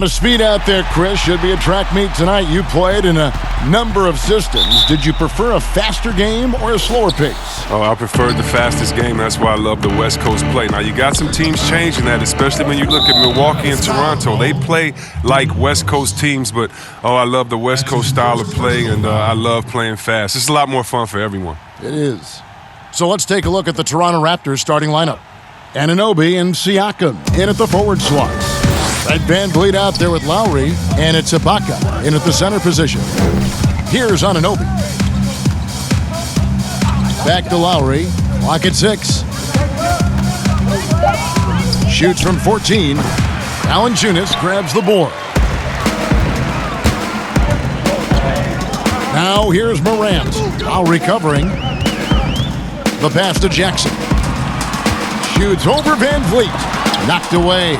The speed out there, Chris. Should be a track meet tonight. You played in a number of systems. Did you prefer a faster game or a slower pace? Oh, I preferred the fastest game. That's why I love the West Coast play. Now, you got some teams changing that, especially when you look at Milwaukee and Toronto. They play like West Coast teams, but, I love the West Coast style of play, and I love playing fast. It's a lot more fun for everyone. It is. So let's take a look at the Toronto Raptors starting lineup. Anunoby and Siakam in at the forward slots. Red Van Vliet out there with Lowry, and it's Ibaka in at the center position. Here's Anunoby. Back to Lowry. Clock at 6. Shoots from 14. Valanciunas grabs the board. Now here's Morant. Lowry covering. The pass to Jackson. Shoots over Van Vliet. Knocked away.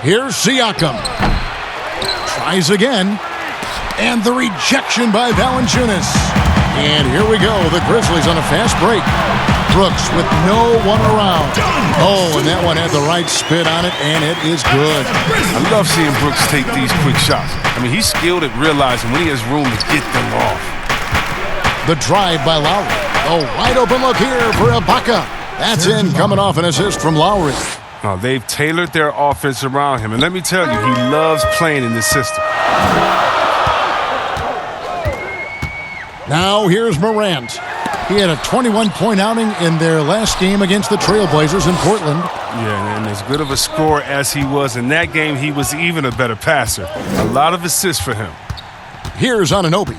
Here's Siakam. Tries again. And the rejection by Valanciunas. And here we go. The Grizzlies on a fast break. Brooks with no one around. Oh, and that one had the right spin on it, and it is good. I love seeing Brooks take these quick shots. I mean, he's skilled at realizing when he has room to get them off. The drive by Lowry. Oh, wide open look here for Ibaka. That's in, coming off an assist from Lowry. Now, they've tailored their offense around him, and let me tell you, he loves playing in this system. Now here's Morant. He had a 21-point outing in their last game against the Trailblazers in Portland. Yeah, and as good of a scorer as he was in that game, he was even a better passer. A lot of assists for him. Here's Anunoby.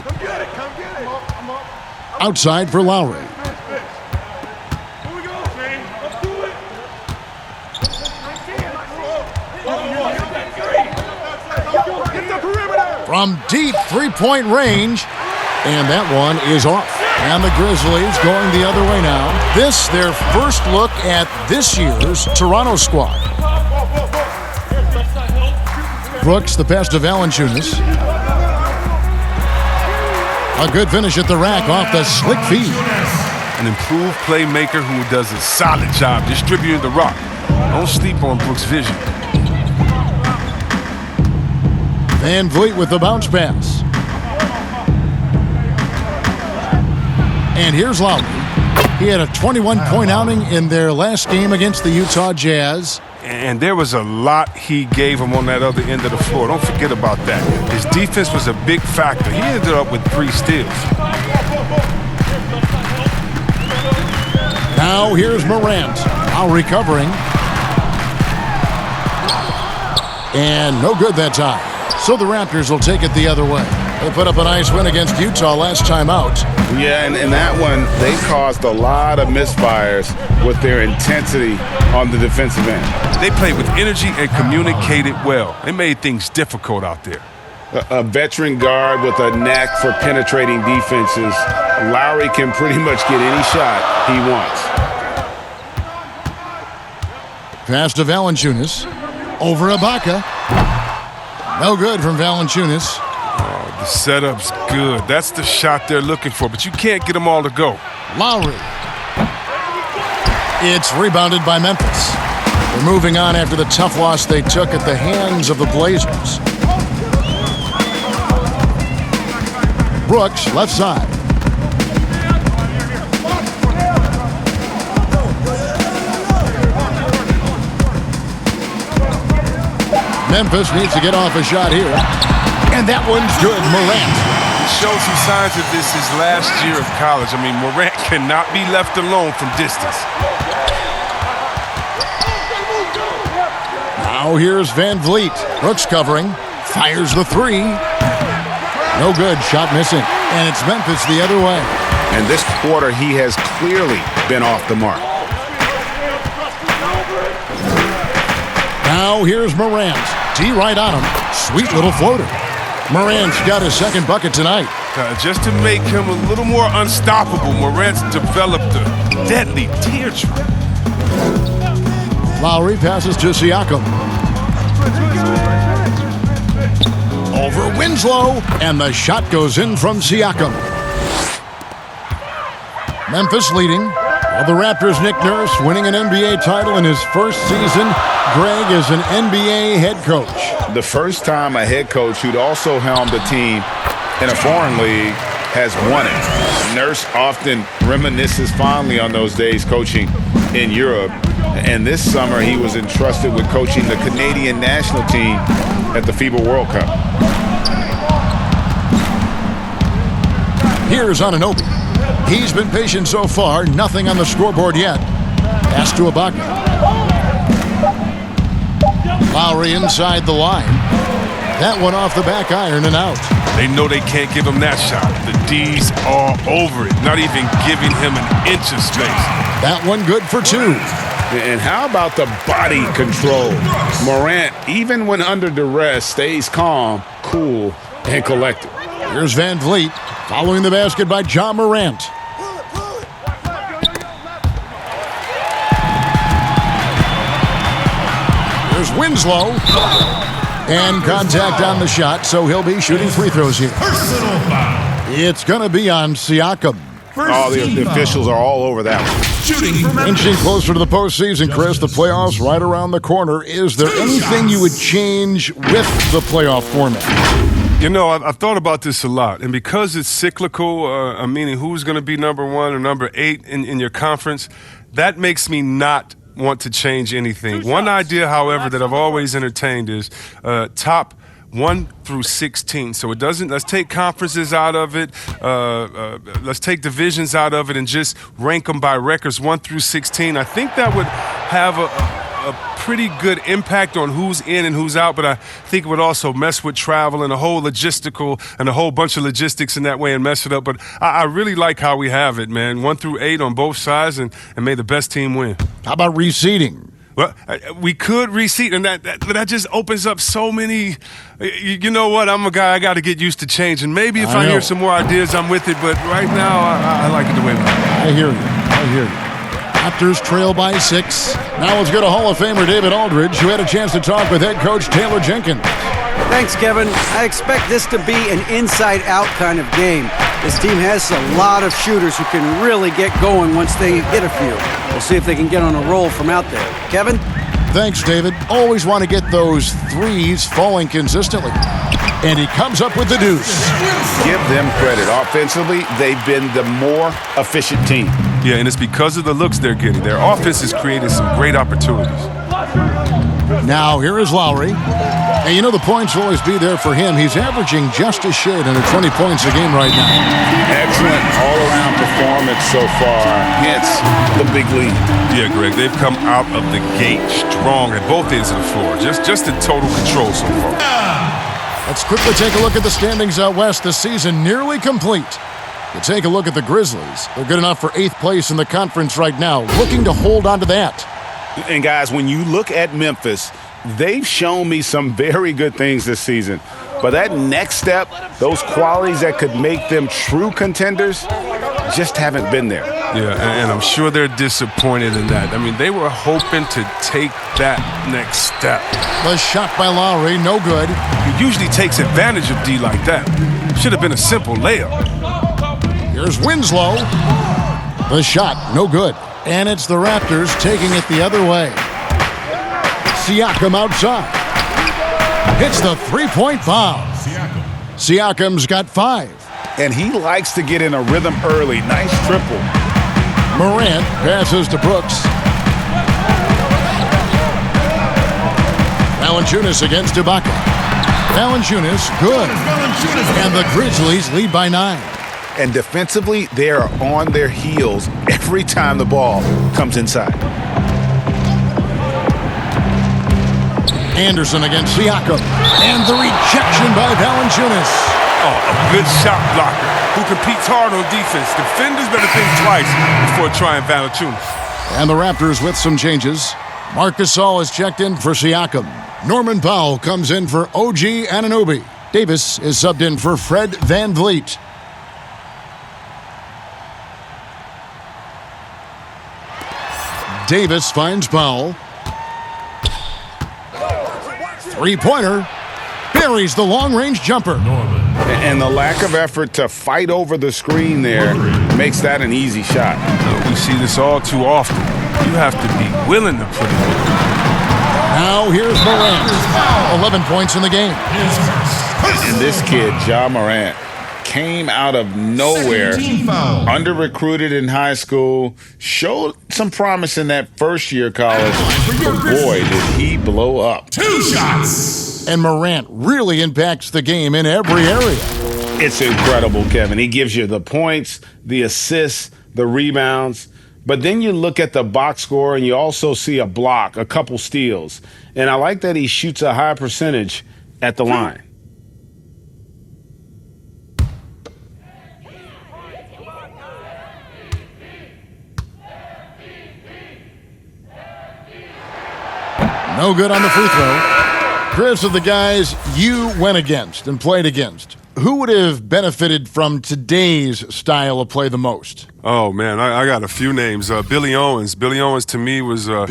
Outside for Lowry. From deep three-point range, and that one is off. And the Grizzlies going the other way now. This, their first look at this year's Toronto squad. Brooks, the pass to Valanciunas. A good finish at the rack off the slick feed. An improved playmaker who does a solid job distributing the rock. Don't sleep on Brooks' vision. Van Vliet with the bounce pass. And here's Lowry. He had a 21-point outing in their last game against the Utah Jazz. And there was a lot he gave him on that other end of the floor. Don't forget about that. His defense was a big factor. He ended up with 3 steals. Now here's Morant. Lowry covering. And no good that time. So the Raptors will take it the other way. They put up a nice win against Utah last time out. Yeah, and in that one, they caused a lot of misfires with their intensity on the defensive end. They played with energy and communicated well. They made things difficult out there. A veteran guard with a knack for penetrating defenses. Lowry can pretty much get any shot he wants. Pass to Valanciunas. Over Ibaka. No good from Valanciunas. The setup's good. That's the shot they're looking for, but you can't get them all to go. Lowry. It's rebounded by Memphis. They're moving on after the tough loss they took at the hands of the Blazers. Brooks, left side. Memphis needs to get off a shot here. And that one's good. Morant. He showed some signs of this his last year of college. I mean, Morant cannot be left alone from distance. Now here's Van Vliet. Brooks covering. Fires the 3. No good. Shot missing. And it's Memphis the other way. And this quarter, he has clearly been off the mark. Now here's Morant. D right on him. Sweet little floater. Morant's got his second bucket tonight. Just to make him a little more unstoppable, Morant's developed a deadly teardrop. Lowry passes to Siakam. Over Winslow, and the shot goes in from Siakam. Memphis leading. Well, the Raptors' Nick Nurse winning an NBA title in his first season. Greg is an NBA head coach. The first time a head coach who'd also helmed a team in a foreign league has won it. Nurse often reminisces fondly on those days coaching in Europe. And this summer, he was entrusted with coaching the Canadian national team at the FIBA World Cup. Here's Anunoby. He's been patient so far. Nothing on the scoreboard yet. Pass to Ibaka. Lowry inside the line. That one off the back iron and out. They know they can't give him that shot. The D's are over it, not even giving him an inch of space. That one good for two. And how about the body control? Morant, even when under duress, stays calm, cool, and collected. Here's Van Vliet following the basket by Ja Morant. Here's Winslow. And contact on the shot, so he'll be shooting free throws here. It's going to be on Siakam. Oh, the officials are all over that one. Inching closer to the postseason, Chris, the playoffs right around the corner. Is there anything you would change with the playoff format? You know, I've thought about this a lot, and because it's cyclical, meaning who's going to be number 1 or number 8 in your conference, that makes me not want to change anything. One idea, however, that I've always entertained is top 1 through 16. So it doesn't. Let's take conferences out of it. Let's take divisions out of it and just rank them by records 1 through 16. I think that would have a pretty good impact on who's in and who's out, but I think it would also mess with travel and a whole logistical and a whole bunch of logistics in that way and mess it up. But I really like how we have it, man. 1 through 8 on both sides, and may the best team win. How about reseeding? Well, we could reseed, and that just opens up so many. You know what? I'm a guy. I got to get used to changing. Maybe if I hear some more ideas, I'm with it. But right now, I like it the way we are. I hear you. Raptors trail by 6. Now let's go to Hall of Famer David Aldridge, who had a chance to talk with head coach Taylor Jenkins. Thanks, Kevin. I expect this to be an inside-out kind of game. This team has a lot of shooters who can really get going once they hit a few. We'll see if they can get on a roll from out there. Kevin? Thanks, David. Always want to get those threes falling consistently. And he comes up with the deuce. Give them credit. Offensively, they've been the more efficient team. Yeah, and it's because of the looks they're getting. Their offense has created some great opportunities. Now, here is Lowry. And you know the points will always be there for him. He's averaging just a shade under 20 points a game right now. Excellent all-around performance so far, hence the big lead. Yeah, Greg, they've come out of the gate strong at both ends of the floor. Just in total control so far. Let's quickly take a look at the standings out west. The season nearly complete. You take a look at the Grizzlies. They're good enough for 8th place in the conference right now, looking to hold on to that. And guys, when you look at Memphis, they've shown me some very good things this season. But that next step, those qualities that could make them true contenders, just haven't been there. Yeah, and I'm sure they're disappointed in that. I mean, they were hoping to take that next step. The shot by Lowry, no good. He usually takes advantage of D like that. Should have been a simple layup. Here's Winslow. The shot, no good. And it's the Raptors taking it the other way. Siakam outside. Hits the three-point bomb. Siakam's got 5. And he likes to get in a rhythm early. Nice triple. Morant passes to Brooks. Valanciunas against Ibaka. Valanciunas, good. And the Grizzlies lead by 9. And defensively, they are on their heels every time the ball comes inside. Anderson against Siakam. And the rejection by Valanciunas. Oh, a good shot blocker who competes hard on defense. Defenders better think twice before trying Valanciunas. And the Raptors with some changes. Marc Gasol is checked in for Siakam. Norman Powell comes in for OG Anunoby. Davis is subbed in for Fred Van Vliet. Davis finds Powell. Three-pointer. Buries the long-range jumper. And the lack of effort to fight over the screen there makes that an easy shot. We we see this all too often. You have to be willing to put it in. Now here's Morant. 11 points in the game. And this kid, Ja Morant, came out of nowhere, under-recruited in high school, showed some promise in that first year of college, but boy, did he blow up. 2 shots. And Morant really impacts the game in every area. It's incredible, Kevin. He gives you the points, the assists, the rebounds, but then you look at the box score and you also see a block, a couple steals. And I like that he shoots a high percentage at the line. No good on the free throw. Chris, of the guys you went against and played against, who would have benefited from today's style of play the most? Oh, man, I got a few names. Billy Owens. Billy Owens, to me, was a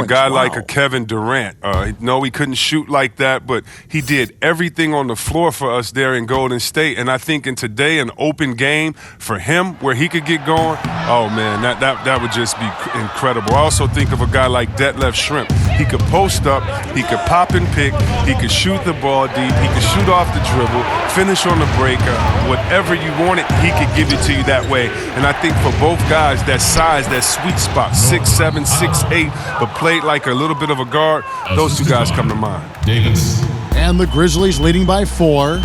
guy like a Kevin Durant. No, he couldn't shoot like that, but he did everything on the floor for us there in Golden State. And I think in today, an open game for him where he could get going, oh, man, that would just be incredible. I also think of a guy like Detlef Shrimp. He could post up, he could pop and pick, he could shoot the ball deep, he could shoot off the dribble, finish on the breaker. Whatever you wanted, he could give it to you that way. And I think for both guys, that size, that sweet spot, 6'7", 6'8", but played like a little bit of a guard, those two guys come to mind. Davis. And the Grizzlies leading by 4.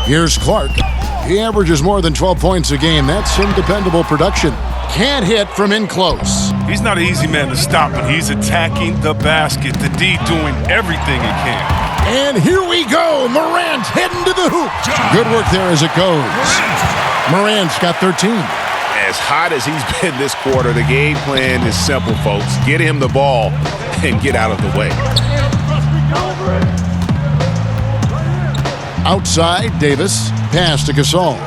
Here's Clark. He averages more than 12 points a game. That's some dependable production. Can't hit from in close. He's not an easy man to stop, but he's attacking the basket. The D doing everything he can. And here we go. Morant heading to the hoop. Good work there as it goes. Morant's got 13. As hot as he's been this quarter, the game plan is simple, folks. Get him the ball and get out of the way. Outside, Davis. Pass to Gasol.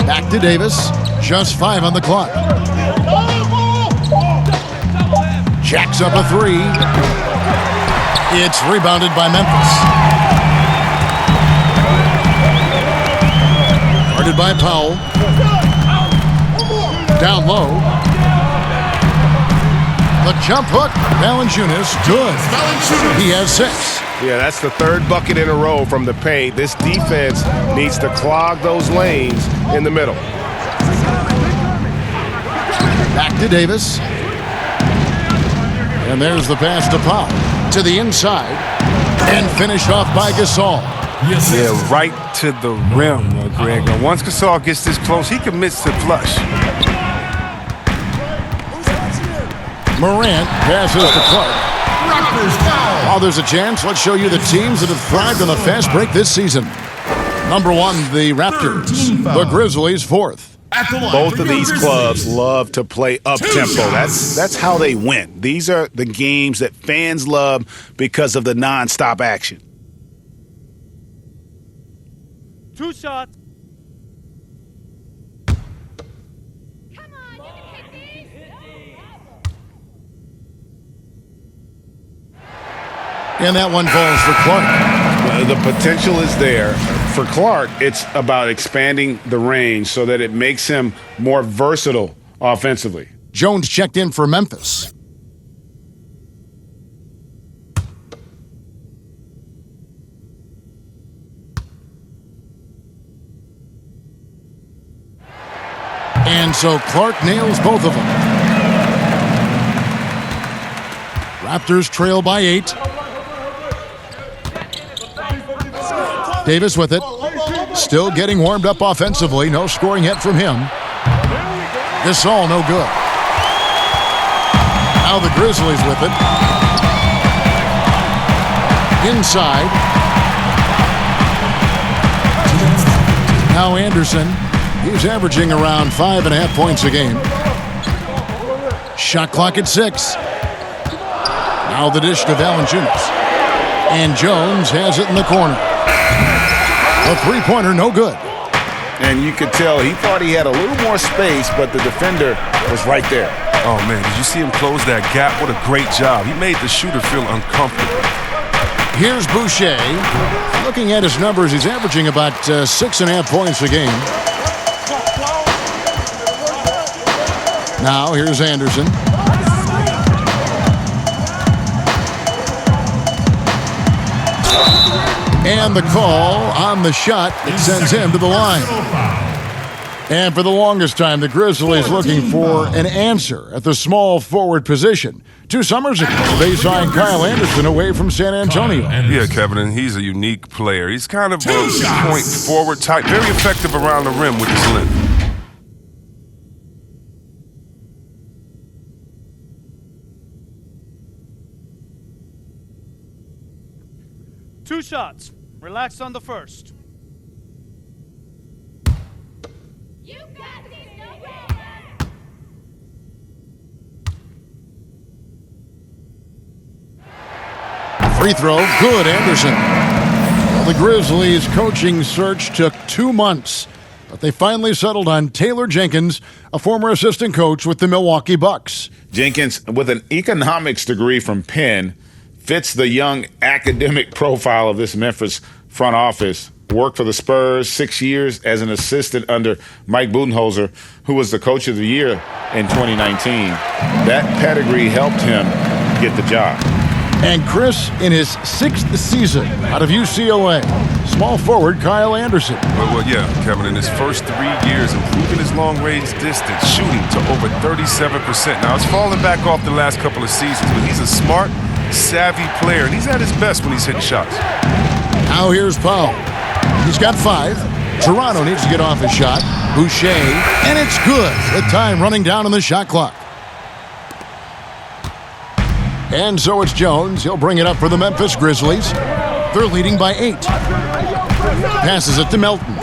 Back to Davis. Just 5 on the clock. Jacks up a 3. It's rebounded by Memphis. Guarded by Powell. Down low. The jump hook. Valanciunas, good. He has 6. Yeah, that's the third bucket in a row from the paint. This defense needs to clog those lanes in the middle. Back to Davis. And there's the pass to Powell. To the inside. And finished off by Gasol. Yes, Yeah, right to the rim, Greg. Now, once Gasol gets this close, he commits to flush. Morant passes to Clark. Raptors foul. While there's a chance, let's show you the teams that have thrived on the fast break this season. Number 1, the Raptors. The Grizzlies, 4th. At the line Both for of your these Grizzlies. clubs love to play up-tempo. That's how they win. These are the games that fans love because of the non-stop action. 2 shots. And that one falls for Clark. The potential is there. For Clark, it's about expanding the range so that it makes him more versatile offensively. Jones checked in for Memphis. And so Clark nails both of them. Raptors trail by 8. Davis with it. Still getting warmed up offensively. No scoring yet from him. Gasol no good. Now the Grizzlies with it. Inside. Now Anderson. He's averaging around 5.5 points a game. Shot clock at 6. Now the dish to Valanciunas. And Jones has it in the corner. A three-pointer, no good. And you could tell he thought he had a little more space, but the defender was right there. Oh, man, did you see him close that gap? What a great job. He made the shooter feel uncomfortable. Here's Boucher. Looking at his numbers, he's averaging about 6.5 points a game. Now here's Anderson. And the call on the shot that sends him to the line. And for the longest time, the Grizzlies looking for an answer at the small forward position. 2 summers ago, they signed Kyle Anderson away from San Antonio. Yeah, Kevin, and he's a unique player. He's kind of a point forward type, very effective around the rim with his length. Two shots. Relax on the first. You got this, no way. Free throw, good, Anderson. Well, the Grizzlies' coaching search took 2 months, but they finally settled on Taylor Jenkins, a former assistant coach with the Milwaukee Bucks. Jenkins, with an economics degree from Penn, fits the young academic profile of this Memphis front office. Worked for the Spurs 6 years as an assistant under Mike Budenholzer, who was the coach of the year in 2019. That pedigree helped him get the job. And Chris, in his 6th season out of UCLA, small forward Kyle Anderson. Well, yeah, Kevin, in his first 3 years, improving his long-range distance, shooting to over 37%. Now, it's fallen back off the last couple of seasons, but he's a smart, savvy player, and he's at his best when he's hitting shots. Now here's Powell. He's got 5. Toronto needs to get off his shot. Boucher, and it's good with time running down on the shot clock. And so it's Jones. He'll bring it up for the Memphis Grizzlies. They're leading by 8. Passes it to Melton.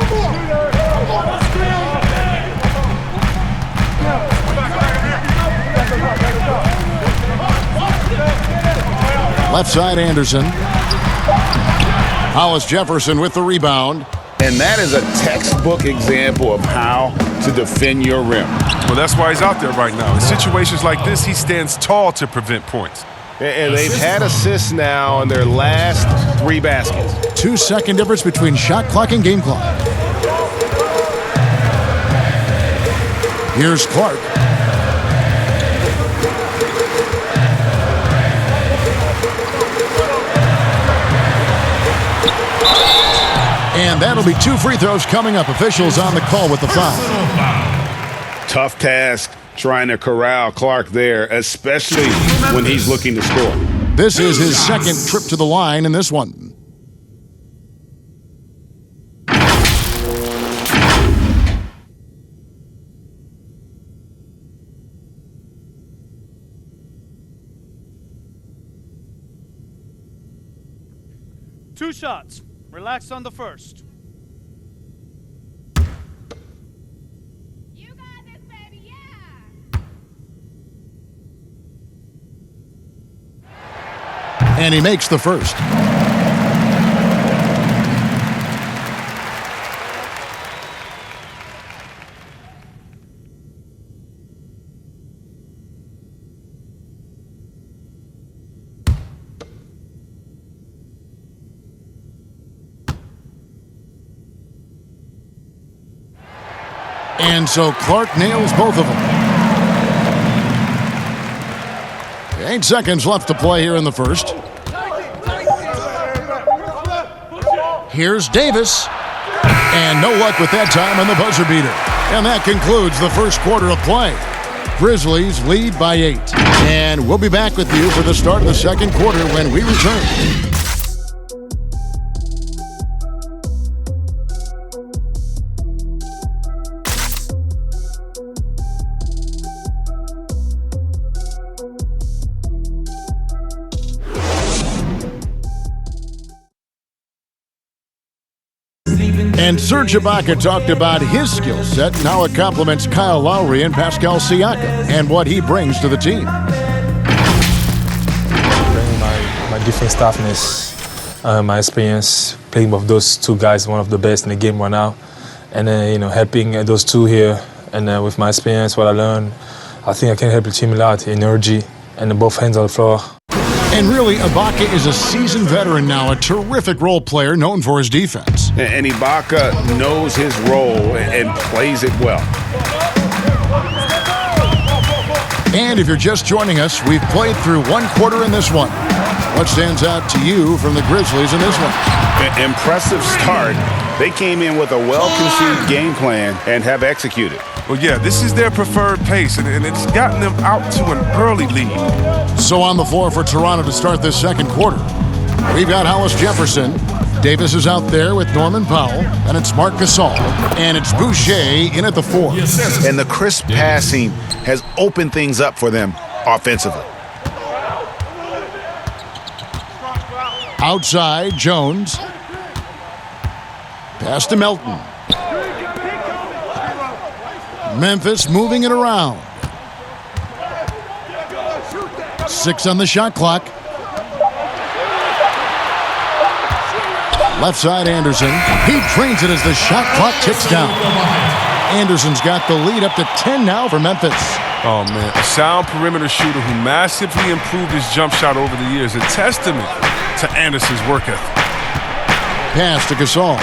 Left side, Anderson. Hollis Jefferson with the rebound. And that is a textbook example of how to defend your rim. Well, that's why he's out there right now. In situations like this, he stands tall to prevent points. And they've had assists now in their last 3 baskets. 2-second difference between shot clock and game clock. Here's Clark. And that'll be 2 free throws coming up. Officials on the call with the foul. Tough task trying to corral Clark there, especially when he's looking to score. This is his 2nd trip to the line in this one. Two shots. Relax on the first. You got this, baby, yeah. And he makes the first. And so Clark nails both of them. 8 seconds left to play here in the first. Here's Davis. And no luck with that time on the buzzer beater. And that concludes the first quarter of play. Grizzlies lead by 8. And we'll be back with you for the start of the second quarter when we return. And Serge Ibaka talked about his skill set and how it complements Kyle Lowry and Pascal Siakam and what he brings to the team. Bringing my defense toughness, my experience playing with those 2 guys, one of the best in the game right now, and helping those 2 here, and with my experience, what I learned, I think I can help the team a lot, energy, and both hands on the floor. And really, Ibaka is a seasoned veteran now, a terrific role player known for his defense. And Ibaka knows his role and plays it well. And if you're just joining us, we've played through one quarter in this one. What stands out to you from the Grizzlies in this one? Impressive start. They came in with a well-conceived game plan and have executed. Well, yeah, this is their preferred pace, and it's gotten them out to an early lead. So on the floor for Toronto to start this second quarter, we've got Hollis Jefferson. Davis is out there with Norman Powell, and it's Marc Gasol, and it's Boucher in at the 4. And the crisp passing has opened things up for them offensively. Outside, Jones. Pass to Melton. Memphis moving it around. 6 on the shot clock. Left side, Anderson. He drains it as the shot clock ticks down. Anderson's got the lead up to 10 now for Memphis. Oh, man, a sound perimeter shooter who massively improved his jump shot over the years. A testament to Anderson's work ethic. Pass to Gasol.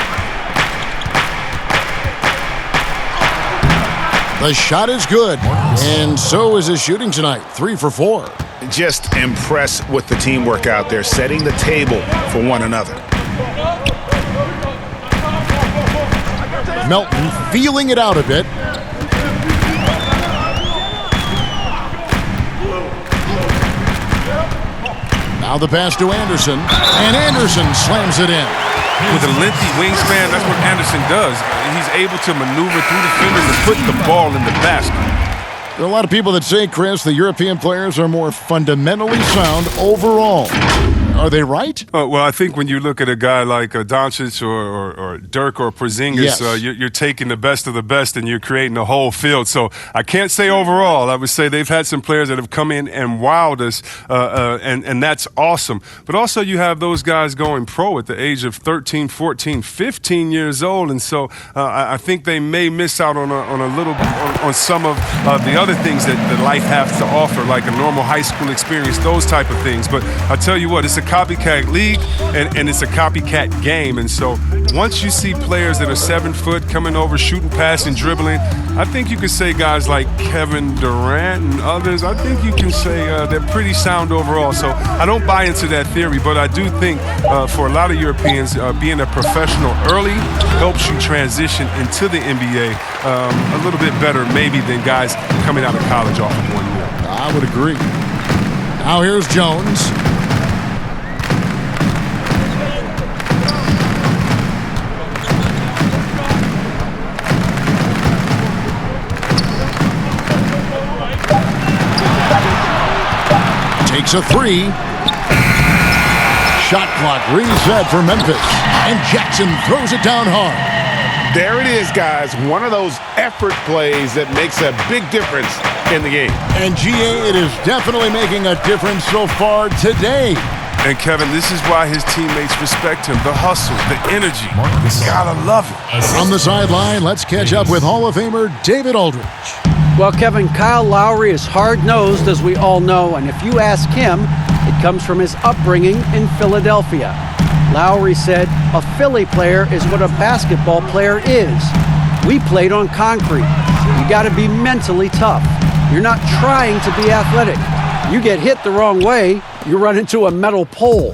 The shot is good, and so is his shooting tonight, 3 for 4. Just impressed with the teamwork out there, setting the table for one another. Melton feeling it out a bit. Now the pass to Anderson, and Anderson slams it in. With a lengthy wingspan, that's what Anderson does. He's able to maneuver through defenders and put the ball in the basket. There are a lot of people that say, Chris, the European players are more fundamentally sound overall. Are they right? Well, I think when you look at a guy like Doncic or Dirk or Porzingis, Yes. You're taking the best of the best and you're creating a whole field. So I can't say overall. I would say they've had some players that have come in and wowed us, and that's awesome. But also you have those guys going pro at the age of 13, 14, 15 years old, and so I think they may miss out on on some of the other things that life has to offer, like a normal high school experience, those type of things. But I tell you what, it's a copycat league and it's a copycat game. And so once you see players that are 7 foot coming over, shooting, passing, dribbling, I think you could say guys like Kevin Durant and others, I think you can say they're pretty sound overall. So I don't buy into that theory, but I do think for a lot of Europeans, being a professional early helps you transition into the NBA a little bit better maybe than guys coming out of college off of 1 year. I would agree. Now here's Jones. Takes a 3. Shot clock reset for Memphis. And Jackson throws it down hard. There it is, guys. One of those effort plays that makes a big difference in the game. And GA, it is definitely making a difference so far today. And Kevin, this is why his teammates respect him. The hustle, the energy. Gotta love it. On the sideline, let's catch up with Hall of Famer David Aldridge. Well, Kevin, Kyle Lowry is hard-nosed, as we all know, and if you ask him, it comes from his upbringing in Philadelphia. Lowry said, "A Philly player is what a basketball player is. We played on concrete. You got to be mentally tough. You're not trying to be athletic. You get hit the wrong way, you run into a metal pole."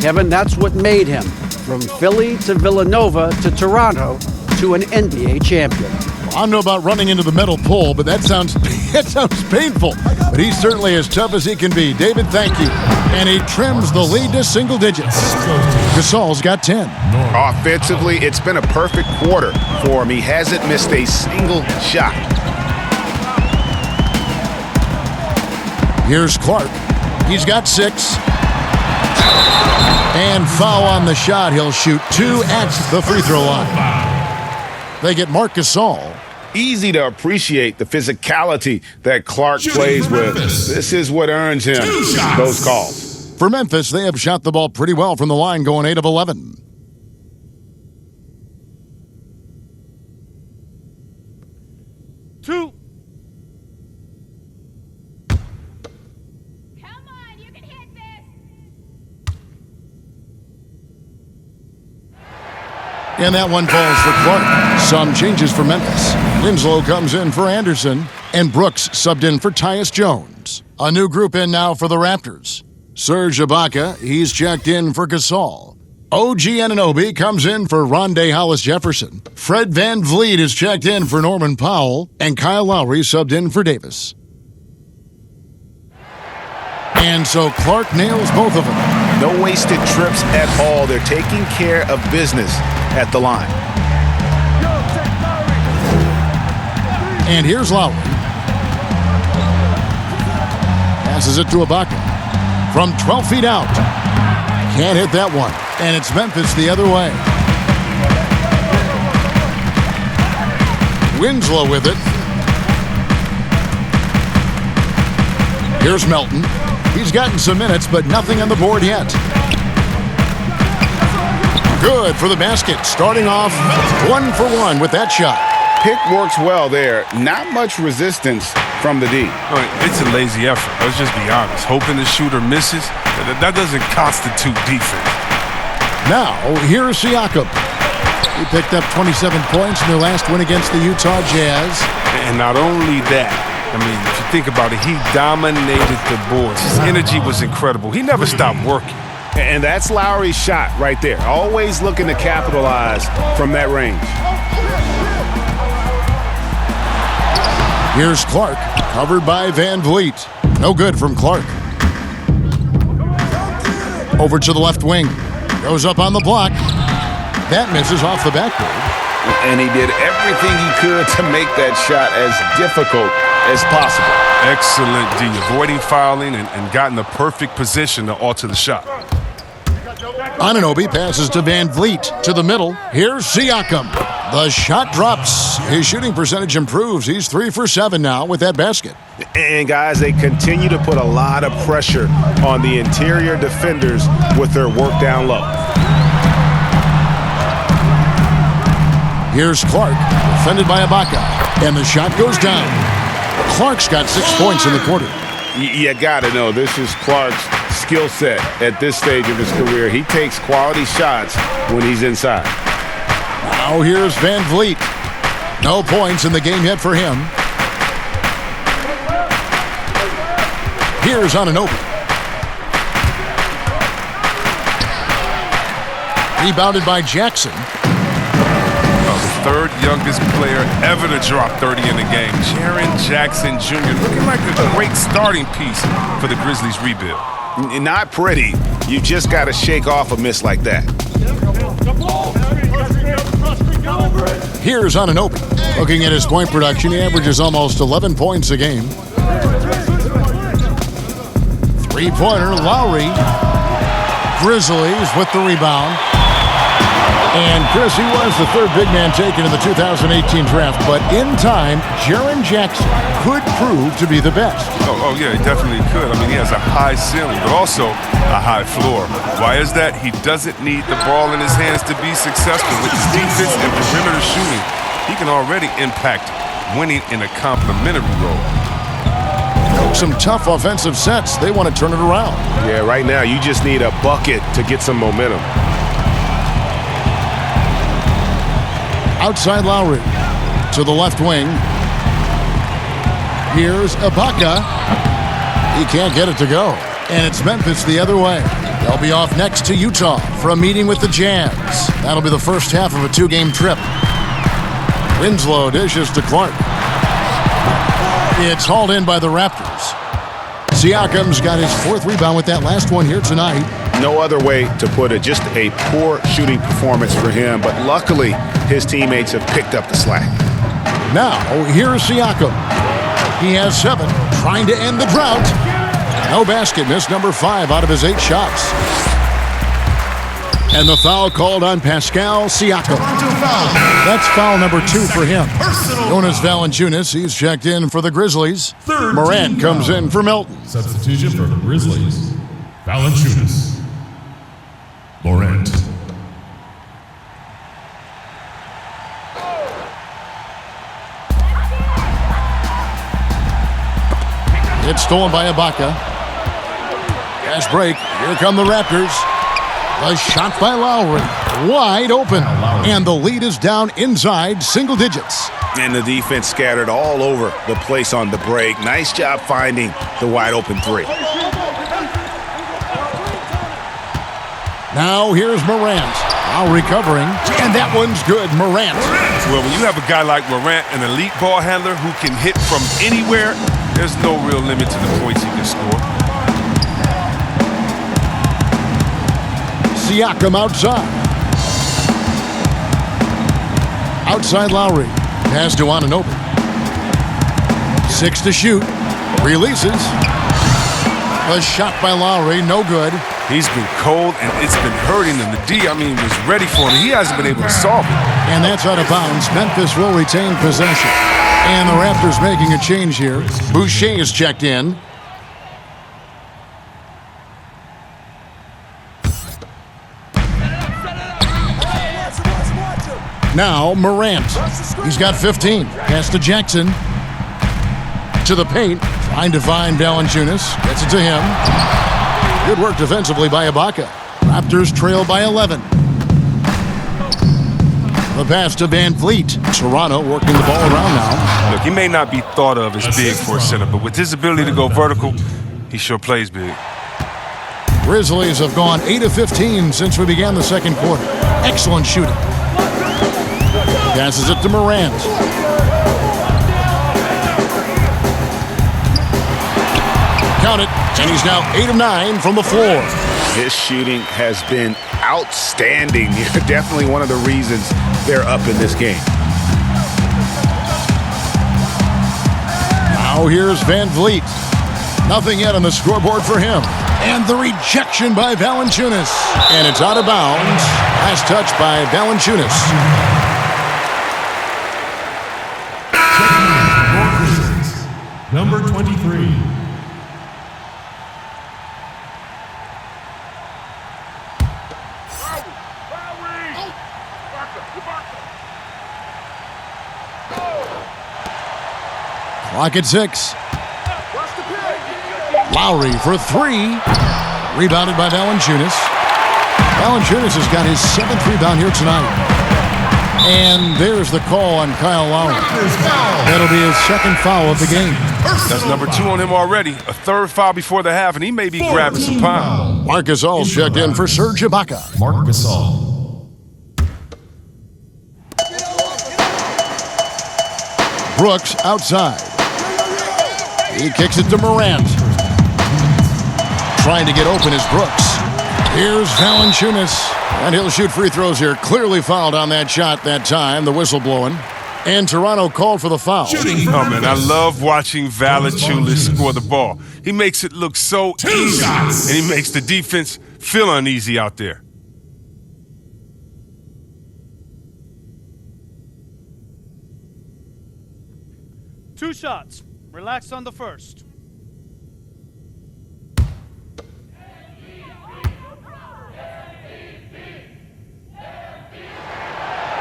Kevin, that's what made him, from Philly to Villanova to Toronto to an NBA champion. I don't know about running into the metal pole, but that sounds painful. But he's certainly as tough as he can be. David, thank you. And he trims the lead to single digits. Gasol's got 10. Offensively, it's been a perfect quarter for him. He hasn't missed a single shot. Here's Clark. He's got 6. And foul on the shot. He'll shoot 2 at the free throw line. They get Marc Gasol. Easy to appreciate the physicality that Clark plays with. This is what earns him those calls. For Memphis, they have shot the ball pretty well from the line, going 8 of 11. Two. Come on, you can hit this. And that one falls for Clark. Some changes for Memphis. Winslow comes in for Anderson, and Brooks subbed in for Tyus Jones. A new group in now for the Raptors. Serge Ibaka, he's checked in for Gasol. OG Anunoby comes in for Rondé Hollis-Jefferson. Fred VanVleet is checked in for Norman Powell, and Kyle Lowry subbed in for Davis. And so Clark nails both of them. No wasted trips at all. They're taking care of business at the line. And here's Lowry. Passes it to Ibaka. From 12 feet out. Can't hit that one. And it's Memphis the other way. Winslow with it. Here's Melton. He's gotten some minutes, but nothing on the board yet. Good for the basket. Starting off 1 for 1 with that shot. Pick works well there. Not much resistance from the D. It's a lazy effort. Let's just be honest. Hoping the shooter misses, that doesn't constitute defense. Now, here's Siakam. He picked up 27 points in their last win against the Utah Jazz. And not only that, I mean, if you think about it, he dominated the boards. His energy was incredible. He never stopped working. And that's Lowry's shot right there. Always looking to capitalize from that range. Here's Clark, covered by VanVleet. No good from Clark. Over to the left wing. Goes up on the block. That misses off the backboard. And he did everything he could to make that shot as difficult as possible. Excellent D, avoiding fouling and got in the perfect position to alter the shot. Anunoby passes to VanVleet to the middle. Here's Siakam. The shot drops. His shooting percentage improves. He's 3 for 7 now with that basket. And guys, they continue to put a lot of pressure on the interior defenders with their work down low. Here's Clark, defended by Ibaka, and the shot goes down. Clark's got 6 points in the quarter. You got to know, this is Clark's skill set at this stage of his career. He takes quality shots when he's inside. Now here's VanVleet. No points in the game yet for him. Here's Anunoby. Rebounded by Jackson. The third youngest player ever to drop 30 in a game. Jaren Jackson Jr. looking like a great starting piece for the Grizzlies rebuild. Not pretty. You just got to shake off a miss like that. Here's Anunoby. Looking at his point production, he averages almost 11 points a game. Three-pointer, Lowry. Grizzlies with the rebound. And Chris, he was the third big man taken in the 2018 draft, but in time, Jaren Jackson could prove to be the best. Oh yeah, he definitely could. I mean, he has a high ceiling, but also a high floor. Why is that? He doesn't need the ball in his hands to be successful. With his defense and perimeter shooting, he can already impact winning in a complementary role. Some tough offensive sets. They want to turn it around. Yeah, right now you just need a bucket to get some momentum. Outside Lowry to the left wing. Here's Ibaka. He can't get it to go. And it's Memphis the other way. They'll be off next to Utah for a meeting with the Jazz. That'll be the first half of a 2-game trip. Winslow dishes to Clark. It's hauled in by the Raptors. Siakam's got his 4th rebound with that last one here tonight. No other way to put it. Just a poor shooting performance for him, but luckily his teammates have picked up the slack. Now, here's Siakam. He has 7, trying to end the drought. No basket, missed number 5 out of his 8 shots. And the foul called on Pascal Siakam. That's foul number 2 for him. Jonas Valanciunas, he's checked in for the Grizzlies. Morant comes in for Melton. Substitution for the Grizzlies. Valanciunas. Morant. It's stolen by Ibaka. Fast break. Here come the Raptors. A shot by Lowry. Wide open. And the lead is down inside single digits. And the defense scattered all over the place on the break. Nice job finding the wide open three. Now here's Morant. Now recovering. And that one's good. Morant. Well, when you have a guy like Morant, an elite ball handler who can hit from anywhere, there's no real limit to the points he can score. Siakam outside. Outside Lowry. Pass to Anunoby. 6 to shoot. Releases. A shot by Lowry. No good. He's been cold, and it's been hurting him. The D, was ready for him. He hasn't been able to solve it. And that's out of bounds. Memphis will retain possession. And the Raptors making a change here. Boucher is checked in. Now Morant. He's got 15. Pass to Jackson. To the paint. Trying to find Valanciunas. Gets it to him. Good work defensively by Ibaka. Raptors trail by 11. The pass to Van Vliet. Toronto working the ball around now. Look, he may not be thought of as big for a center, but with his ability to go vertical, he sure plays big. Grizzlies have gone 8 of 15 since we began the second quarter. Excellent shooting. Passes it to Morant. Count it, and he's now 8 of 9 from the floor. His shooting has been outstanding. Definitely one of the reasons they're up in this game. Now here's Van Vliet. Nothing yet on the scoreboard for him. And the rejection by Valanciunas. And it's out of bounds. Last touch by Valanciunas. Number 23. Clock at 6. Lowry for 3. Rebounded by Valanciunas. Valanciunas has got his 7th rebound here tonight. And there's the call on Kyle Lowry. That'll be his 2nd foul of the game. That's number 2 on him already. A 3rd foul before the half, and he may be grabbing some pound. Marc Gasol's checked in for Serge Ibaka. Marc Gasol. Brooks outside. He kicks it to Morant. Trying to get open is Brooks. Here's Valanciunas. And he'll shoot free throws here. Clearly fouled on that shot that time. The whistle blowing. And Toronto called for the foul. Oh, man, I love watching Valanciunas score the ball. He makes it look so easy, and he makes the defense feel uneasy out there. Two shots. Relax on the first.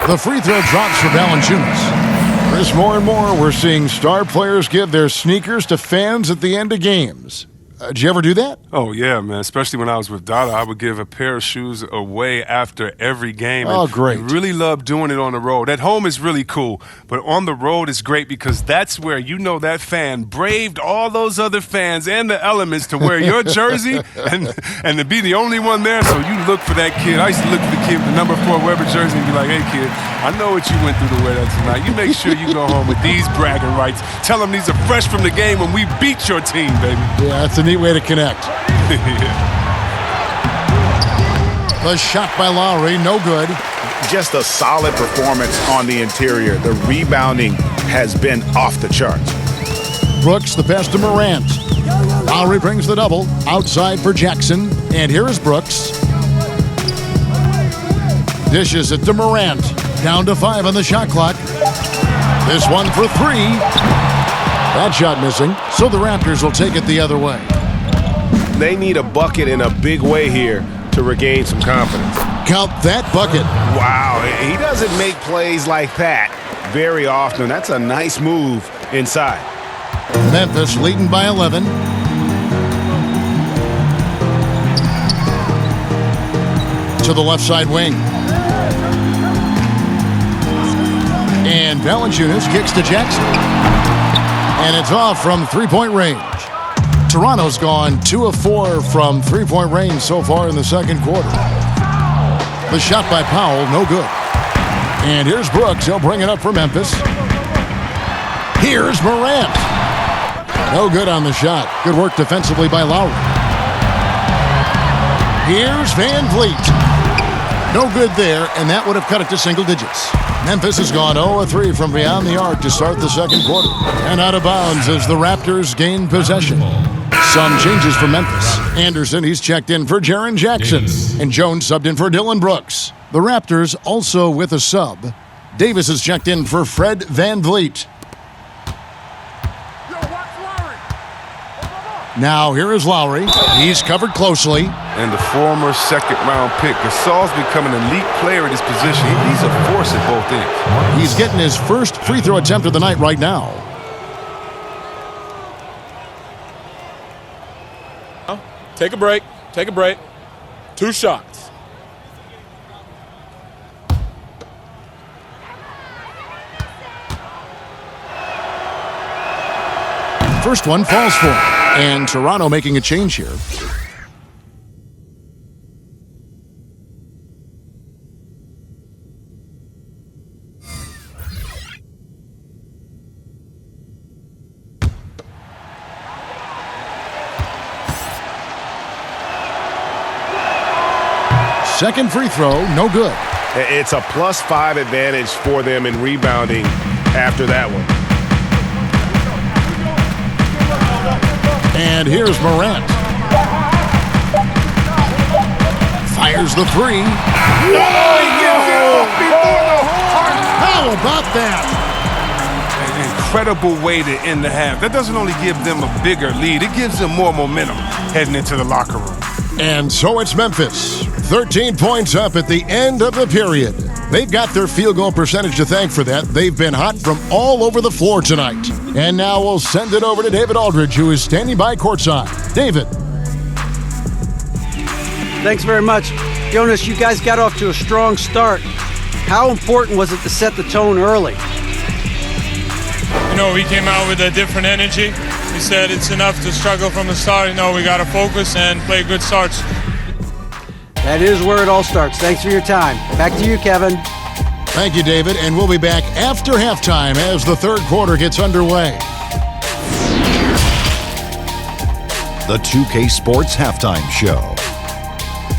The free throw drops for Valanciunas. Chris, more and more we're seeing star players give their sneakers to fans at the end of games. Did you ever do that? Oh, yeah, man. Especially when I was with Dada, I would give a pair of shoes away after every game. Oh, and great. I really love doing it on the road. At home is really cool, but on the road is great because that's where you know that fan braved all those other fans and the elements to wear your jersey and to be the only one there. So you look for that kid. I used to look for the kid with the number 4 Weber jersey and be like, hey, kid, I know what you went through to wear that tonight. You make sure you go home with these bragging rights. Tell them these are fresh from the game when we beat your team, baby. Yeah, that's a neat way to connect. The shot by Lowry, no good. Just a solid performance on the interior. The rebounding has been off the charts. Brooks, the pass to Morant. Lowry brings the double. Outside for Jackson. And here is Brooks. Dishes it to Morant. Down to 5 on the shot clock. This one for 3. That shot missing, so the Raptors will take it the other way. They need a bucket in a big way here to regain some confidence. Count that bucket. Wow, he doesn't make plays like that very often. That's a nice move inside. Memphis leading by 11. To the left side wing. And Valanciunas kicks to Jackson. And it's off from three-point range. Toronto's gone 2 of 4 from three-point range so far in the second quarter. The shot by Powell, no good. And here's Brooks. He'll bring it up for Memphis. Here's Morant. No good on the shot. Good work defensively by Lowry. Here's Van Vliet. No good there, and that would have cut it to single digits. Memphis has gone 0-3 from beyond the arc to start the second quarter. And out of bounds as the Raptors gain possession. Some changes for Memphis. Anderson, he's checked in for Jaren Jackson. And Jones subbed in for Dylan Brooks. The Raptors also with a sub. Davis is checked in for Fred Van Vliet. Now here is Lowry. He's covered closely. And the former second-round pick. Gasol's becoming an elite player at his position. He's a force at both ends. He's getting his first free throw attempt of the night right now. Take a break. Take a break. 2 shots. First one falls for him. And Toronto making a change here. Second free throw, no good. It's a +5 advantage for them in rebounding after that one. And here's Morant. Fires the three. How about that? An incredible way to end the half. That doesn't only give them a bigger lead, it gives them more momentum heading into the locker room. And so it's Memphis. 13 points up at the end of the period. They've got their field goal percentage to thank for that. They've been hot from all over the floor tonight. And now we'll send it over to David Aldridge, who is standing by courtside. David. Thanks very much. Jonas, you guys got off to a strong start. How important was it to set the tone early? You know, we came out with a different energy. We said it's enough to struggle from the start. You know, we got to focus and play good starts. That is where it all starts. Thanks for your time. Back to you, Kevin. Thank you, David. And we'll be back after halftime as the third quarter gets underway. The 2K Sports Halftime Show.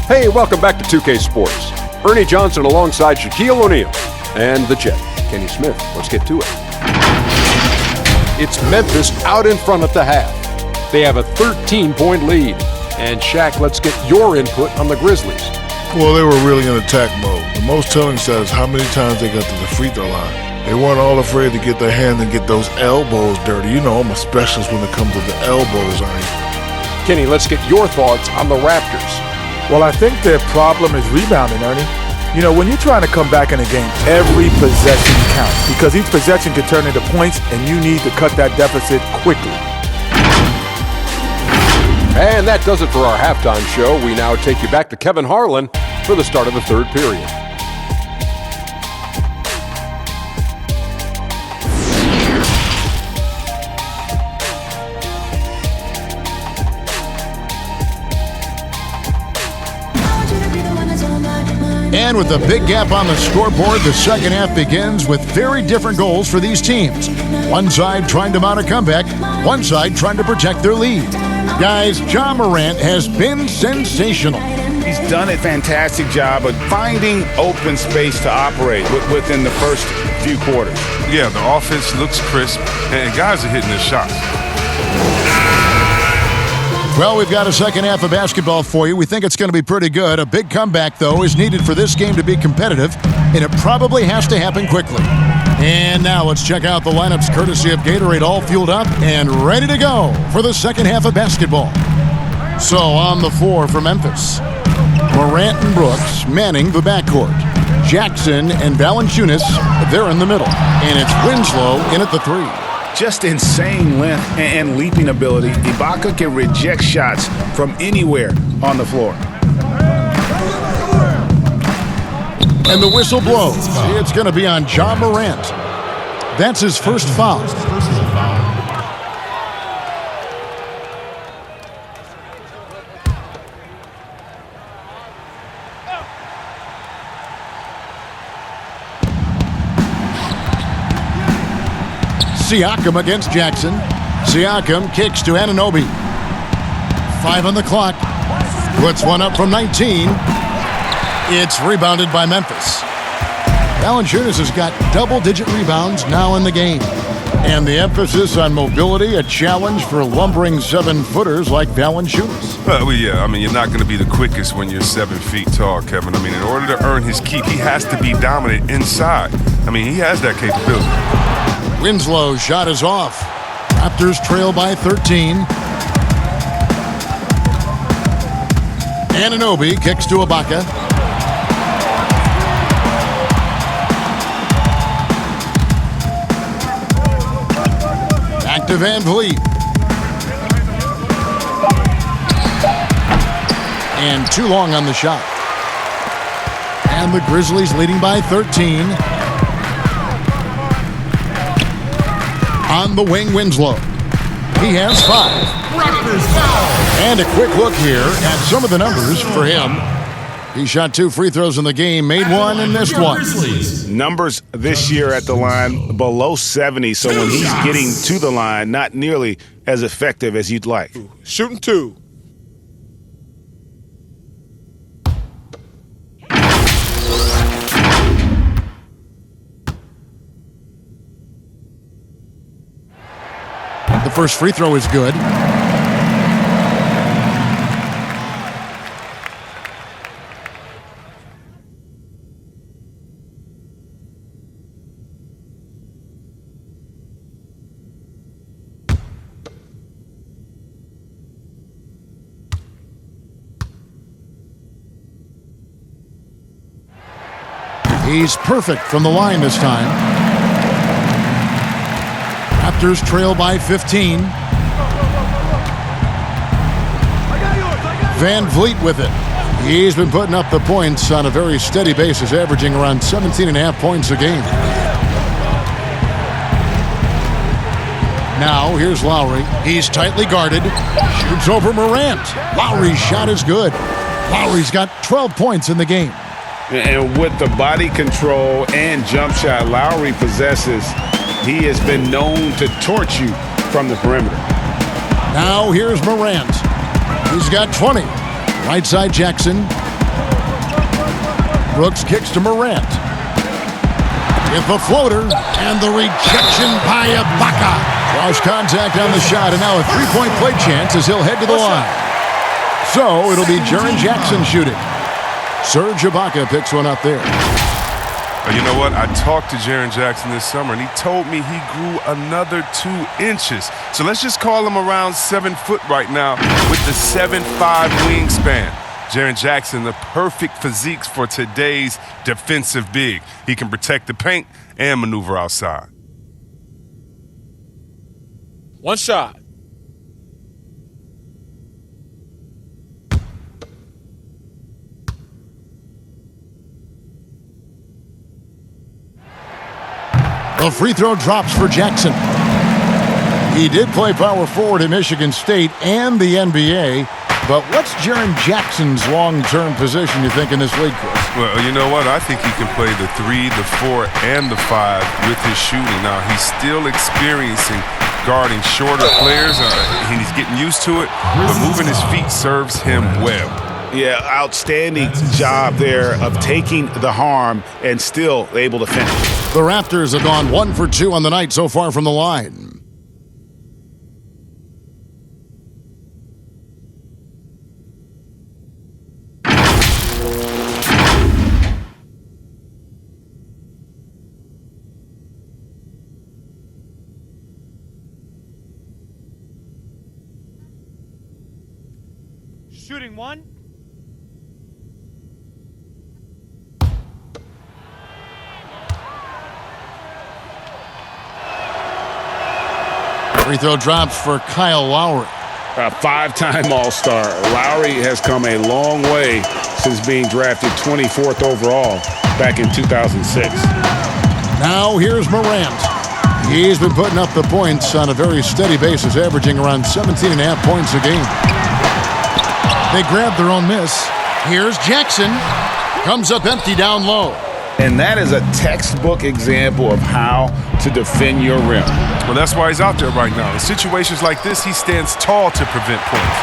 Hey, welcome back to 2K Sports. Ernie Johnson alongside Shaquille O'Neal and the Jet, Kenny Smith. Let's get to it. It's Memphis out in front at the half. They have a 13-point lead. And Shaq, let's get your input on the Grizzlies. Well, they were really in attack mode. The most telling stat is how many times they got to the free throw line. They weren't all afraid to get their hand and get those elbows dirty. You know I'm a specialist when it comes to the elbows, Ernie. Kenny, let's get your thoughts on the Raptors. Well, I think their problem is rebounding, Ernie. You know, when you're trying to come back in a game, every possession counts because each possession can turn into points, and you need to cut that deficit quickly. And that does it for our halftime show. We now take you back to Kevin Harlan for the start of the third period. And with a big gap on the scoreboard, the second half begins with very different goals for these teams. One side trying to mount a comeback, one side trying to protect their lead. Guys, Ja Morant has been sensational. He's done a fantastic job of finding open space to operate within the first few quarters. Yeah, the offense looks crisp, and guys are hitting their shots. Well, we've got a second half of basketball for you. We think it's going to be pretty good. A big comeback, though, is needed for this game to be competitive, and it probably has to happen quickly. And now let's check out the lineups courtesy of Gatorade, all fueled up and ready to go for the second half of basketball. So on the floor for Memphis, Morant and Brooks manning the backcourt. Jackson and Valanciunas, they're in the middle. And it's Winslow in at the three. Just insane length and leaping ability. Ibaka can reject shots from anywhere on the floor. And the whistle blows. It's going to be on Ja Morant. That's his first foul. Siakam against Jackson. Siakam kicks to Anunoby. 5 on the clock. Puts one up from 19. It's rebounded by Memphis. Valanciunas has got double-digit rebounds now in the game. And the emphasis on mobility, a challenge for lumbering 7-footers like Valanciunas. Well, yeah, I mean, you're not going to be the quickest when you're 7 feet tall, Kevin. I mean, in order to earn his keep, he has to be dominant inside. I mean, he has that capability. Winslow's shot is off. Raptors trail by 13. Anunoby kicks to Ibaka. Back to Van Vliet. And too long on the shot. And the Grizzlies leading by 13. On the wing, Winslow. He has 5. And a quick look here at some of the numbers for him. He shot 2 free throws in the game, made 1 and missed 1. Numbers this year at the line below 70, so when he's getting to the line, not nearly as effective as you'd like. Shooting 2. The first free throw is good. He's perfect from the line this time. Raptors trail by 15. Van Vliet with it. He's been putting up the points on a very steady basis, averaging around 17.5 points a game. Now, here's Lowry. He's tightly guarded. Shoots over Morant. Lowry's shot is good. Lowry's got 12 points in the game. And with the body control and jump shot Lowry possesses, he has been known to torch you from the perimeter. Now here's Morant. He's got 20. Right side Jackson. Brooks kicks to Morant. With the floater and the rejection by Ibaka. Cross contact on the shot, and now a 3-point play chance as he'll head to the line. So it'll be Jaren Jackson shooting. Serge Ibaka picks one up there. But you know what? I talked to Jaren Jackson this summer, and he told me he grew another 2 inches. So let's just call him around 7 foot right now with the 7'5" wingspan. Jaren Jackson, the perfect physique for today's defensive big. He can protect the paint and maneuver outside. 1 shot. The free throw drops for Jackson. He did play power forward at Michigan State and the NBA, but what's Jaren Jackson's long-term position, you think, in this league, Chris? Well, you know what? I think he can play the 3, the 4, and the 5 with his shooting. Now, he's still experiencing guarding shorter players. He's getting used to it, but moving his feet serves him well. Yeah, outstanding job there of taking the harm and still able to finish. The Raptors have gone 1 for 2 on the night so far from the line. Shooting 1. Free throw drops for Kyle Lowry. A 5-time All-Star. Lowry has come a long way since being drafted 24th overall back in 2006. Now here's Morant. He's been putting up the points on a very steady basis, averaging around 17.5 points a game. They grab their own miss. Here's Jackson. Comes up empty down low. And that is a textbook example of how to defend your rim. Well, that's why he's out there right now. In situations like this, he stands tall to prevent points.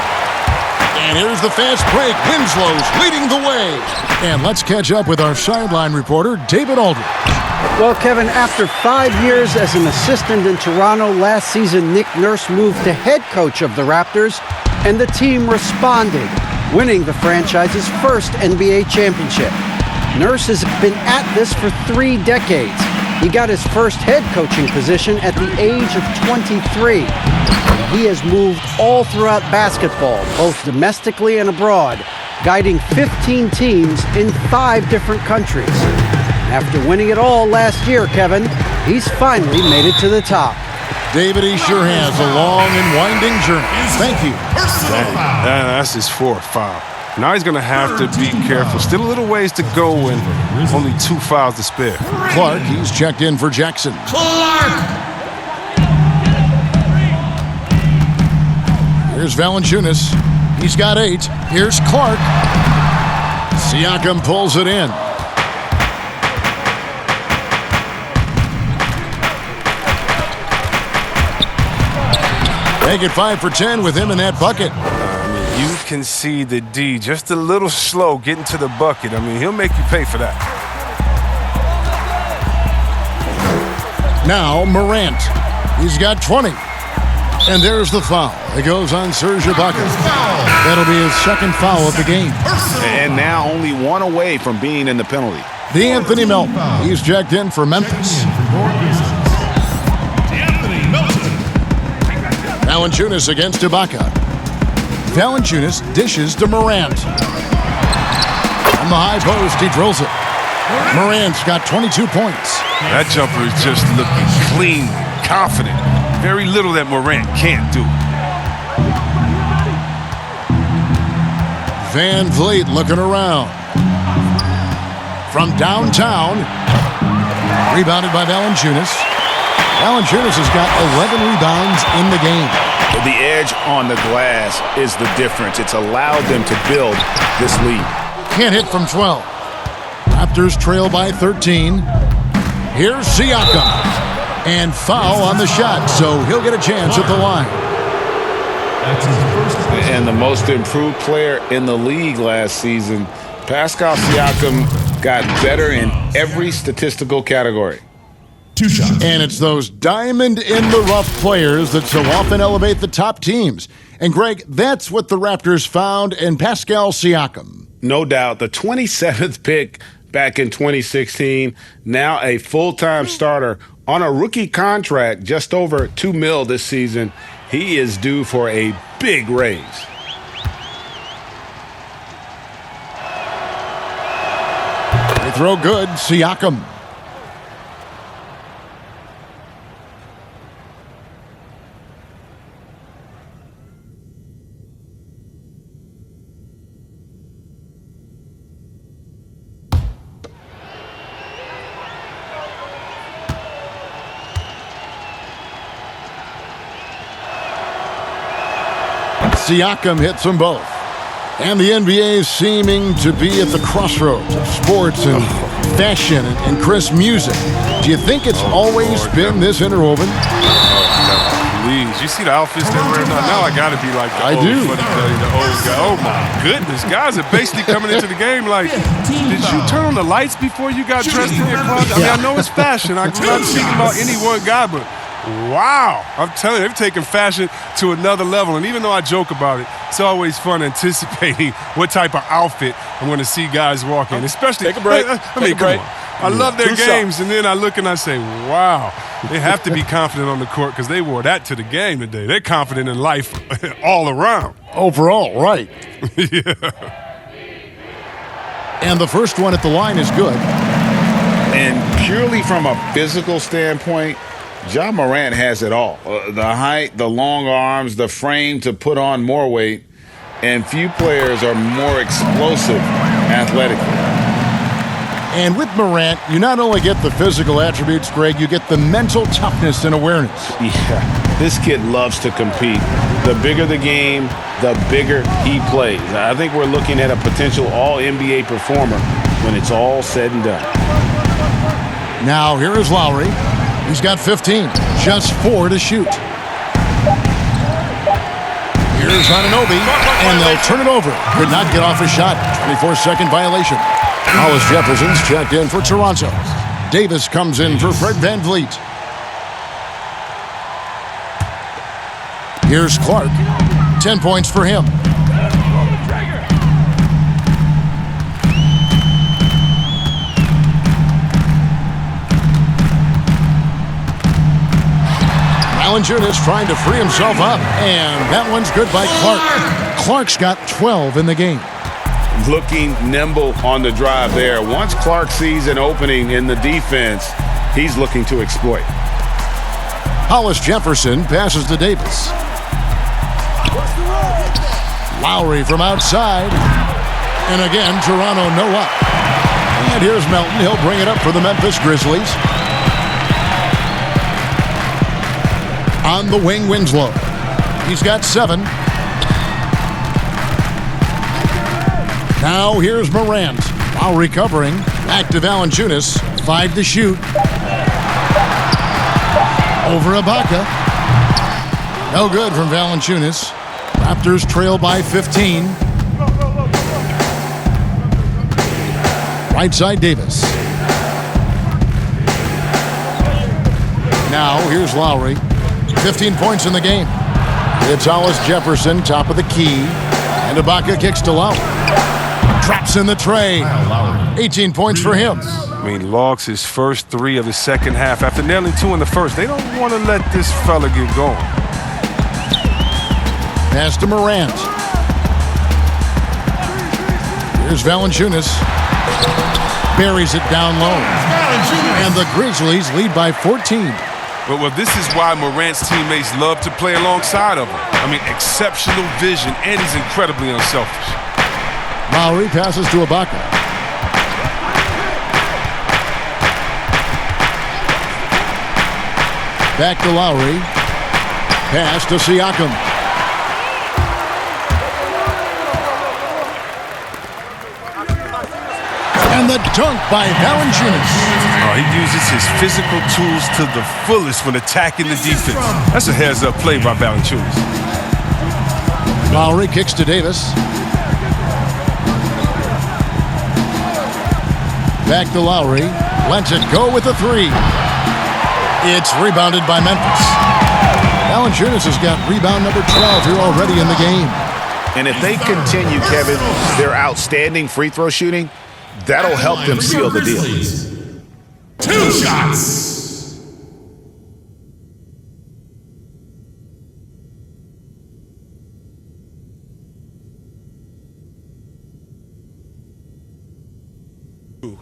And here's the fast break. Winslow's leading the way. And let's catch up with our sideline reporter, David Aldridge. Well, Kevin, after 5 years as an assistant in Toronto, last season Nick Nurse moved to head coach of the Raptors, and the team responded, winning the franchise's first NBA championship. Nurse has been at this for 3 decades. He got his first head coaching position at the age of 23. He has moved all throughout basketball, both domestically and abroad, guiding 15 teams in 5 different countries. After winning it all last year, Kevin, he's finally made it to the top. David, he sure has a long and winding journey. Thank you. That's his 4th foul. Now he's going to have to be careful. Still a little ways to go and only 2 fouls to spare. Clark, he's checked in for Jackson. Here's Valanciunas. He's got 8. Here's Clark. Siakam pulls it in. Make it 5 for 10 with him in that bucket. You can see the D just a little slow getting to the bucket. I mean, he'll make you pay for that. Now Morant. He's got 20. And there's the foul. It goes on Serge Ibaka. That'll be his 2nd foul of the game. And now only 1 away from being in the penalty. The Anthony Melton. He's checked in for Memphis. Valanciunas against Ibaka. Valanciunas dishes to Morant. On the high post, he drills it. Morant's got 22 points. That jumper is just looking clean, confident. Very little that Morant can't do. Van Vliet looking around. From downtown. Rebounded by Valanciunas. Valanciunas has got 11 rebounds in the game. The edge on the glass is the difference. It's allowed them to build this lead. Can't hit from 12. Raptors trail by 13. Here's Siakam. And foul on the shot, so he'll get a chance at the line. And the most improved player in the league last season, Pascal Siakam, got better in every statistical category. 2 shots. And it's those diamond-in-the-rough players that so often elevate the top teams. And, Greg, that's what the Raptors found in Pascal Siakam. No doubt. The 27th pick back in 2016, now a full-time starter on a rookie contract, just over $2 million this season. He is due for a big raise. They throw good. Siakam. Siakam hits them both. And the NBA is seeming to be at the crossroads of sports and fashion and Chris music. Do you think it's always been this interwoven? Please. You see the outfits they're wearing now? Now I got to be like the old funny belly, the old guy. Oh, my goodness. Guys are basically coming into the game like, did you turn on the lights before you got dressed in your closet? I mean, I know it's fashion. I'm not speaking about any one guy, but wow. I'm telling you, they've taken fashion to another level. And even though I joke about it, it's always fun anticipating what type of outfit I'm going to see guys walk in. Especially, take a break. I love their games, and then I look and I say, wow, they have to be confident on the court because they wore that to the game today. They're confident in life all around. Overall, right. Yeah. And the first one at the line is good. And purely from a physical standpoint, Ja Morant has it all. The height, the long arms, the frame to put on more weight, and few players are more explosive athletically. And with Morant, you not only get the physical attributes, Greg, you get the mental toughness and awareness. Yeah, this kid loves to compete. The bigger the game, the bigger he plays. I think we're looking at a potential all-NBA performer when it's all said and done. Now, here is Lowry. He's got 15, just 4 to shoot. Here's Anunoby, and they'll turn it over. Could not get off a shot. 24-second violation. Hollis Jefferson's checked in for Toronto. Davis comes in for Fred VanVleet. Here's Clark. 10 points for him. Valanciunas trying to free himself up, and that one's good by Clark. Clark's got 12 in the game. Looking nimble on the drive there. Once Clark sees an opening in the defense, he's looking to exploit. Hollis Jefferson passes to Davis. Lowry from outside. And again, Toronto no up. And here's Melton. He'll bring it up for the Memphis Grizzlies. On the wing, Winslow. He's got 7. Now here's Morant. Lowry covering. Back to Valanciunas. 5 to shoot. Over Ibaka. No good from Valanciunas. Raptors trail by 15. Right side Davis. Now here's Lowry. 15 points in the game. It's Hollis Jefferson, top of the key. And Ibaka kicks to Lowry. Drops in the tray. 18 points for him. I mean, logs his first 3 of the second half. After nailing 2 in the first, they don't want to let this fella get going. Pass to Morant. Here's Valanciunas. Buries it down low. And the Grizzlies lead by 14. Well, this is why Morant's teammates love to play alongside of him. I mean, exceptional vision, and he's incredibly unselfish. Lowry passes to Ibaka. Back to Lowry. Pass to Siakam. And the dunk by Valanciunas. He uses his physical tools to the fullest when attacking the defense. That's a heads-up play by Valanciunas. Lowry kicks to Davis. Back to Lowry. Lets it go with a 3. It's rebounded by Memphis. Valanciunas has got rebound number 12 here already in the game. And if they continue, Kevin, their outstanding free throw shooting, that'll help them seal the deal. 2 shots.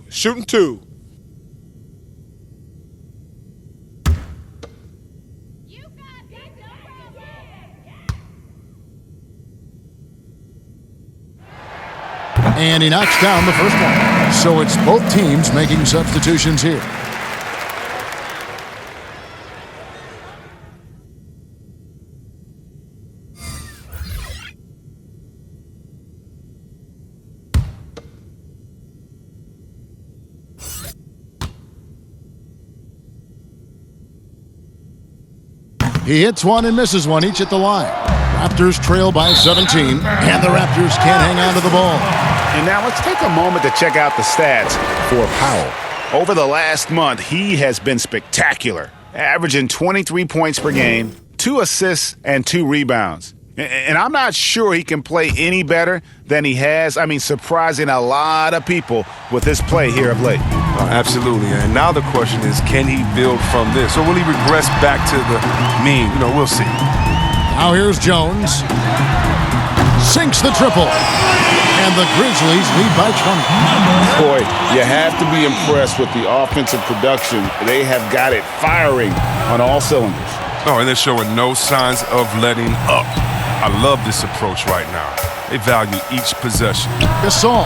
Shooting 2. And he knocks down the first one. So it's both teams making substitutions here. He hits one and misses one, each at the line. Raptors trail by 17, and the Raptors can't hang on to the ball. And now let's take a moment to check out the stats for Powell. Over the last month, he has been spectacular, averaging 23 points per game, 2 assists, and 2 rebounds. And I'm not sure he can play any better than he has. I mean, surprising a lot of people with his play here of late. Absolutely. And now the question is, can he build from this? Or will he regress back to the mean? We'll see. Now here's Jones. Sinks the triple. And the Grizzlies lead by 20. Boy, you have to be impressed with the offensive production. They have got it firing on all cylinders. Oh, and they're showing no signs of letting up. I love this approach right now. They value each possession. Gasol.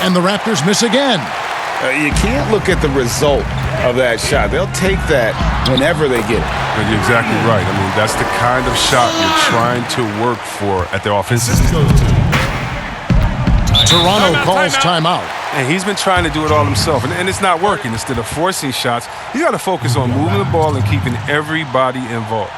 And the Raptors miss again. You can't look at the result of that shot. They'll take that whenever they get it. And you're exactly right. I mean, that's the kind of shot you're trying to work for at their offensive end. Toronto calls timeout. And he's been trying to do it all himself, and it's not working. Instead of forcing shots, he's got to focus on moving the ball and keeping everybody involved.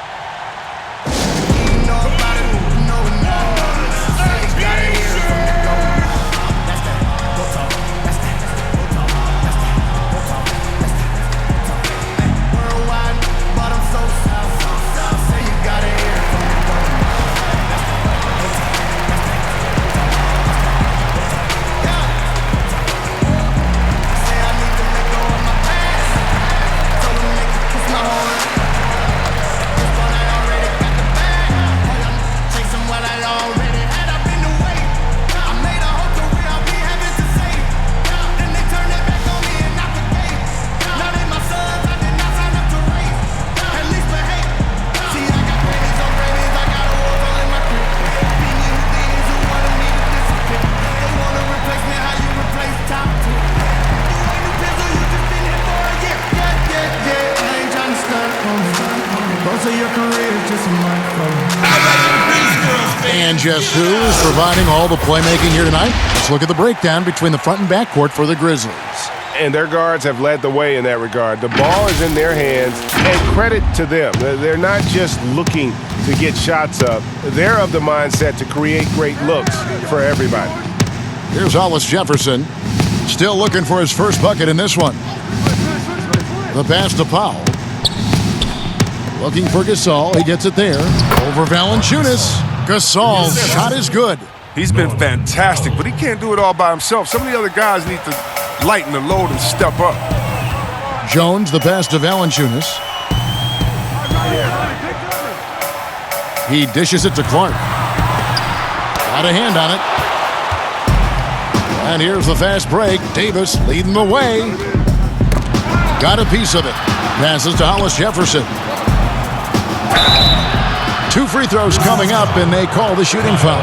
And just who is providing all the playmaking here tonight? Let's look at the breakdown between the front and back court for the Grizzlies. And their guards have led the way in that regard. The ball is in their hands, and credit to them. They're not just looking to get shots up. They're of the mindset to create great looks for everybody. Here's Hollis Jefferson, still looking for his first bucket in this one. The pass to Powell. Looking for Gasol. He gets it there. Over Valanciunas. Gasol's shot is good. He's been fantastic, but he can't do it all by himself. Some of the other guys need to lighten the load and step up. Jones, the pass to Valanciunas. He dishes it to Clark. Got a hand on it. And here's the fast break. Davis leading the way. Got a piece of it. Passes to Hollis Jefferson. 2 free throws coming up, and they call the shooting foul.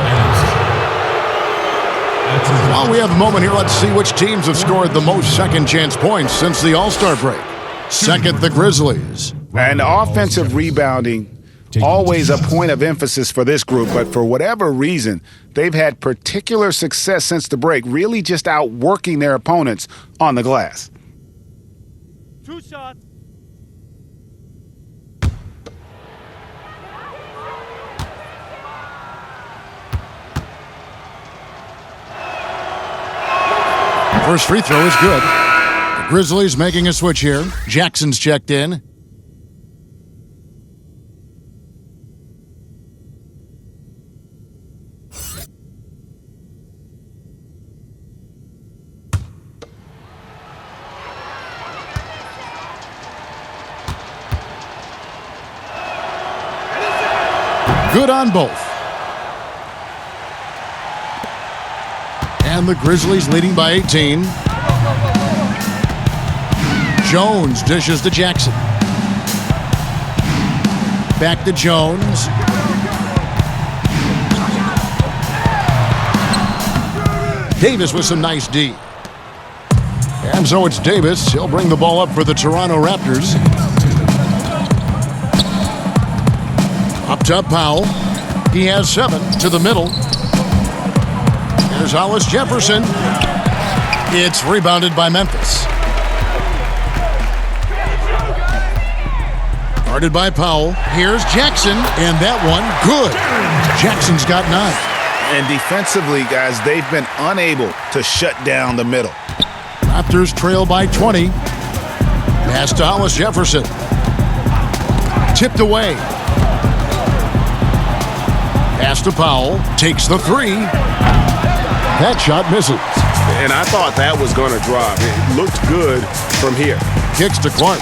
While we have a moment here, let's see which teams have scored the most second-chance points since the All-Star break. Second, the Grizzlies. And offensive rebounding, always a point of emphasis for this group, but for whatever reason, they've had particular success since the break, really just outworking their opponents on the glass. 2 shots. First free throw is good. The Grizzlies making a switch here. Jackson's checked in. Good on both. And the Grizzlies leading by 18. Jones dishes to Jackson. Back to Jones. Davis with some nice D. And so it's Davis. He'll bring the ball up for the Toronto Raptors. Up top, Powell. He has 7 to the middle. Here's Hollis Jefferson. It's rebounded by Memphis. Guarded by Powell. Here's Jackson, and that one, good. Jackson's got 9. And defensively, guys, they've been unable to shut down the middle. Raptors trail by 20. Pass to Hollis Jefferson. Tipped away. Pass to Powell. Takes the 3. That shot misses. And I thought that was going to drop. It looked good from here. Kicks to Clark.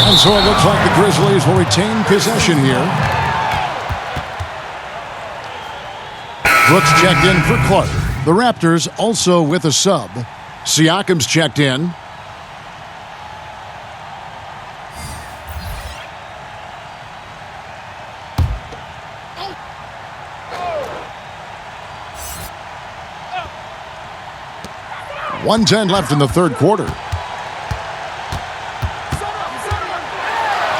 And so it looks like the Grizzlies will retain possession here. Brooks checked in for Clark. The Raptors also with a sub. Siakam's checked in. 1:10 left in the third quarter.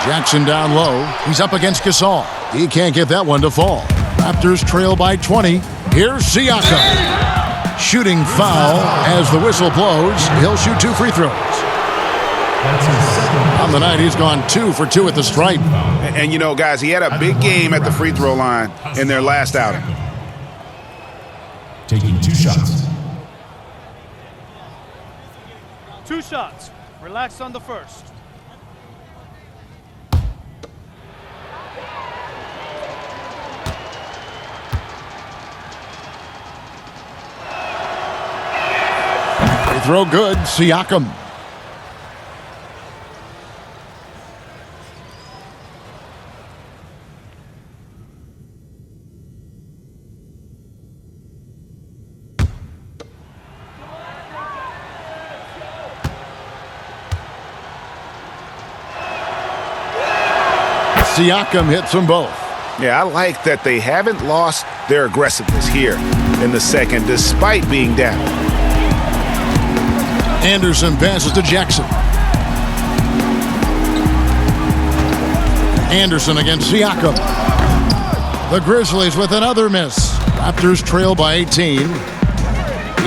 Jackson down low. He's up against Gasol. He can't get that one to fall. Raptors trail by 20. Here's Siakam. Shooting foul as the whistle blows. He'll shoot 2 free throws. On the night, he's gone 2 for 2 at the stripe. And you know, guys, he had a big game at the free throw line in their last outing. Taking 2 shots. 2 shots. Relax on the first. Free throw good. Siakam. Siakam hits them both. Yeah, I like that they haven't lost their aggressiveness here in the second, despite being down. Anderson passes to Jackson. Anderson against Siakam. The Grizzlies with another miss. Raptors trail by 18.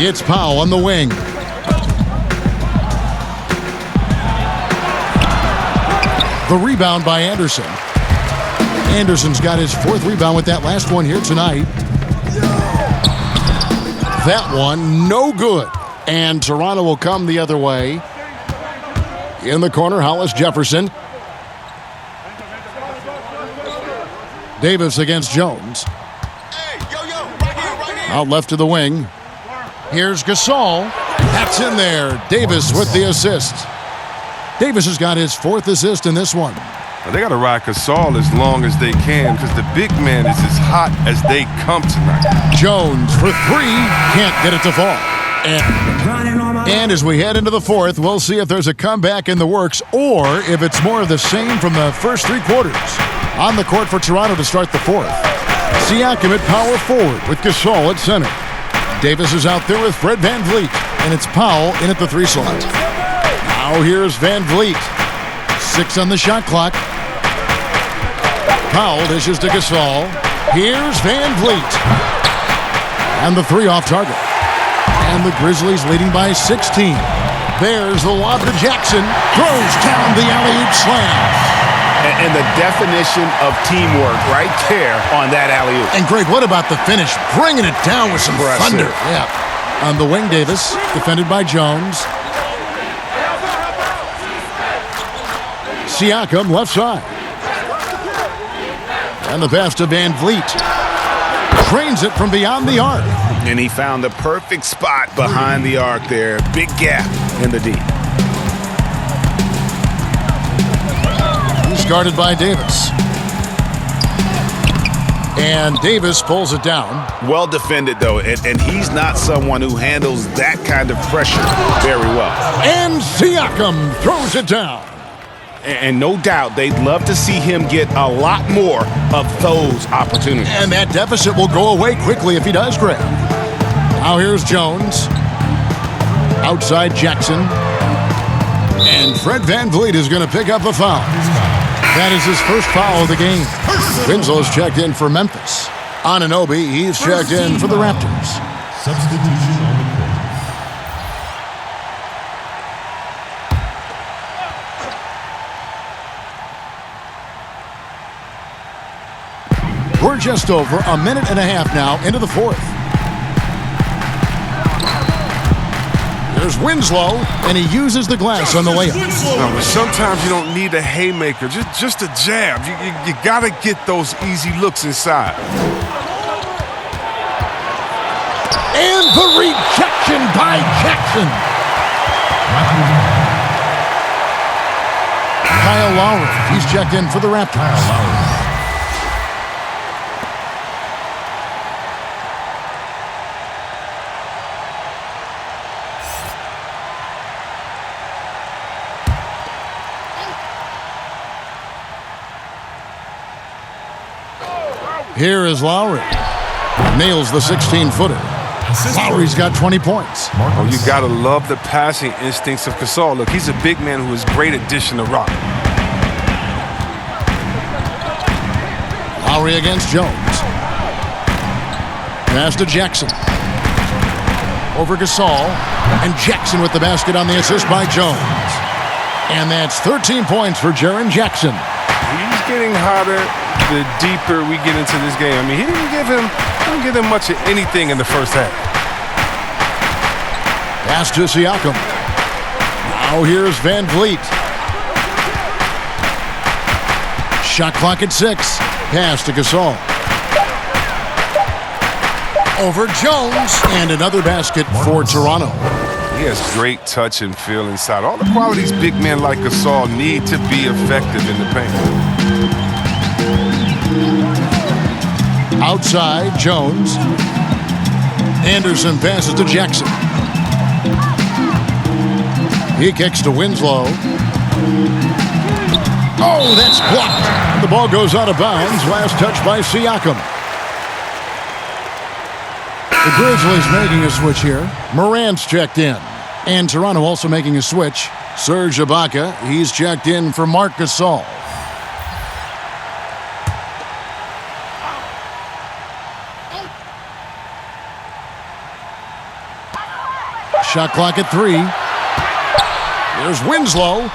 It's Powell on the wing. The rebound by Anderson. Anderson's got his 4th rebound with that last one here tonight. That one, no good. And Toronto will come the other way. In the corner, Hollis Jefferson. Davis against Jones. Out left to the wing. Here's Gasol. That's in there. Davis with the assist. Davis has got his 4th assist in this one. Well, they got to ride Gasol as long as they can because the big man is as hot as they come tonight. Jones for 3. Can't get it to fall. And as we head into the 4th, we'll see if there's a comeback in the works or if it's more of the same from the first 3 quarters. On the court for Toronto to start the 4th. Siakam at power forward with Gasol at center. Davis is out there with Fred VanVleet. And it's Powell in at the 3 slot. Now here's VanVleet. 6 on the shot clock. Powell dishes to Gasol. Here's VanVleet. And the 3 off target. And the Grizzlies leading by 16. There's the lob to Jackson. Throws down the alley-oop slam. And the definition of teamwork right there on that alley-oop. And Greg, what about the finish? Bringing it down with some thunder. Yeah. On the wing, Davis, defended by Jones. Siakam left side. And the pass to VanVleet. Trains it from beyond the arc. And he found the perfect spot behind the arc there. Big gap in the D. He's guarded by Davis. And Davis pulls it down. Well defended, though, and he's not someone who handles that kind of pressure very well. And Siakam throws it down. And no doubt they'd love to see him get a lot more of those opportunities. And that deficit will go away quickly if he does grab. Now here's Jones. Outside Jackson. And Fred VanVleet is going to pick up a foul. That is his first foul of the game. Winslow's checked in for Memphis. Anunoby, he's checked in for the Raptors. Substitution on the court. We're just over a minute and a half now into the 4th. There's Winslow, and he uses the glass on the layup. No, but sometimes you don't need a haymaker, just a jab. You got to get those easy looks inside. And the rejection by Jackson. Kyle Lowry, he's checked in for the Raptors. Here is Lowry. Nails the 16-footer. Lowry's got 20 points. Oh, you got to love the passing instincts of Gasol. Look, he's a big man who is a great addition to Rock. Lowry against Jones. Pass to Jackson. Over Gasol. And Jackson with the basket on the assist by Jones. And that's 13 points for Jaren Jackson. He's getting hotter the deeper we get into this game. I mean, he didn't give him much of anything in the first half. Pass to Siakam. Now here's Van Vliet. Shot clock at 6. Pass to Gasol. Over Jones. And another basket for Toronto. He has great touch and feel inside. All the qualities big men like Gasol need to be effective in the paint. Outside, Jones. Anderson passes to Jackson. He kicks to Winslow. Oh, that's blocked. The ball goes out of bounds. Last touch by Siakam. The Grizzlies making a switch here. Morant's checked in. And Toronto also making a switch. Serge Ibaka, he's checked in for Marc Gasol. Shot clock at 3. There's Winslow.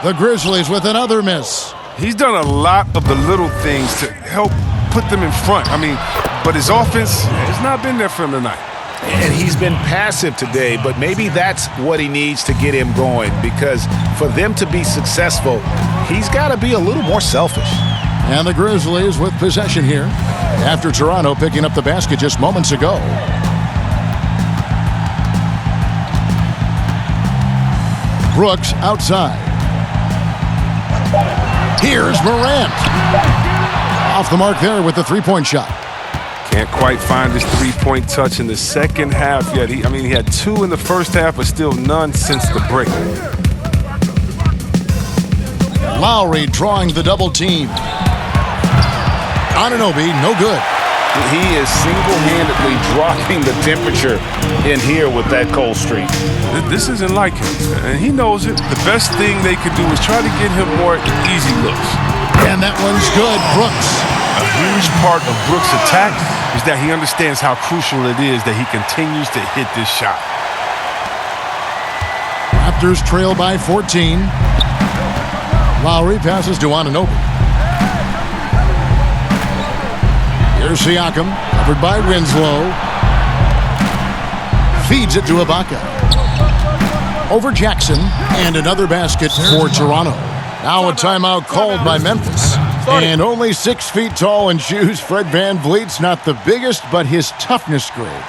The Grizzlies with another miss. He's done a lot of the little things to help put them in front. I mean, but his offense has not been there for him tonight. And he's been passive today, but maybe that's what he needs to get him going, because for them to be successful, he's got to be a little more selfish. And the Grizzlies with possession here after Toronto picking up the basket just moments ago. Brooks outside. Here's Morant. Off the mark there with the three-point shot. Can't quite find his three-point touch in the second half yet. He had 2 in the first half, but still none since the break. Lowry drawing the double team. Anunoby, no good. He is single-handedly dropping the temperature in here with that cold streak. This isn't like him, and he knows it. The best thing they could do is try to get him more easy looks. And that one's good, Brooks. A huge part of Brooks' attack is that he understands how crucial it is that he continues to hit this shot. Raptors trail by 14. Lowry passes to Anunoby. Here's Siakam, covered by Winslow. Feeds it to Ibaka. Over Jackson, and another basket for Toronto. Now a timeout called by Memphis. And only 6 feet tall in shoes, Fred Van Vliet's not the biggest, but his toughness grade,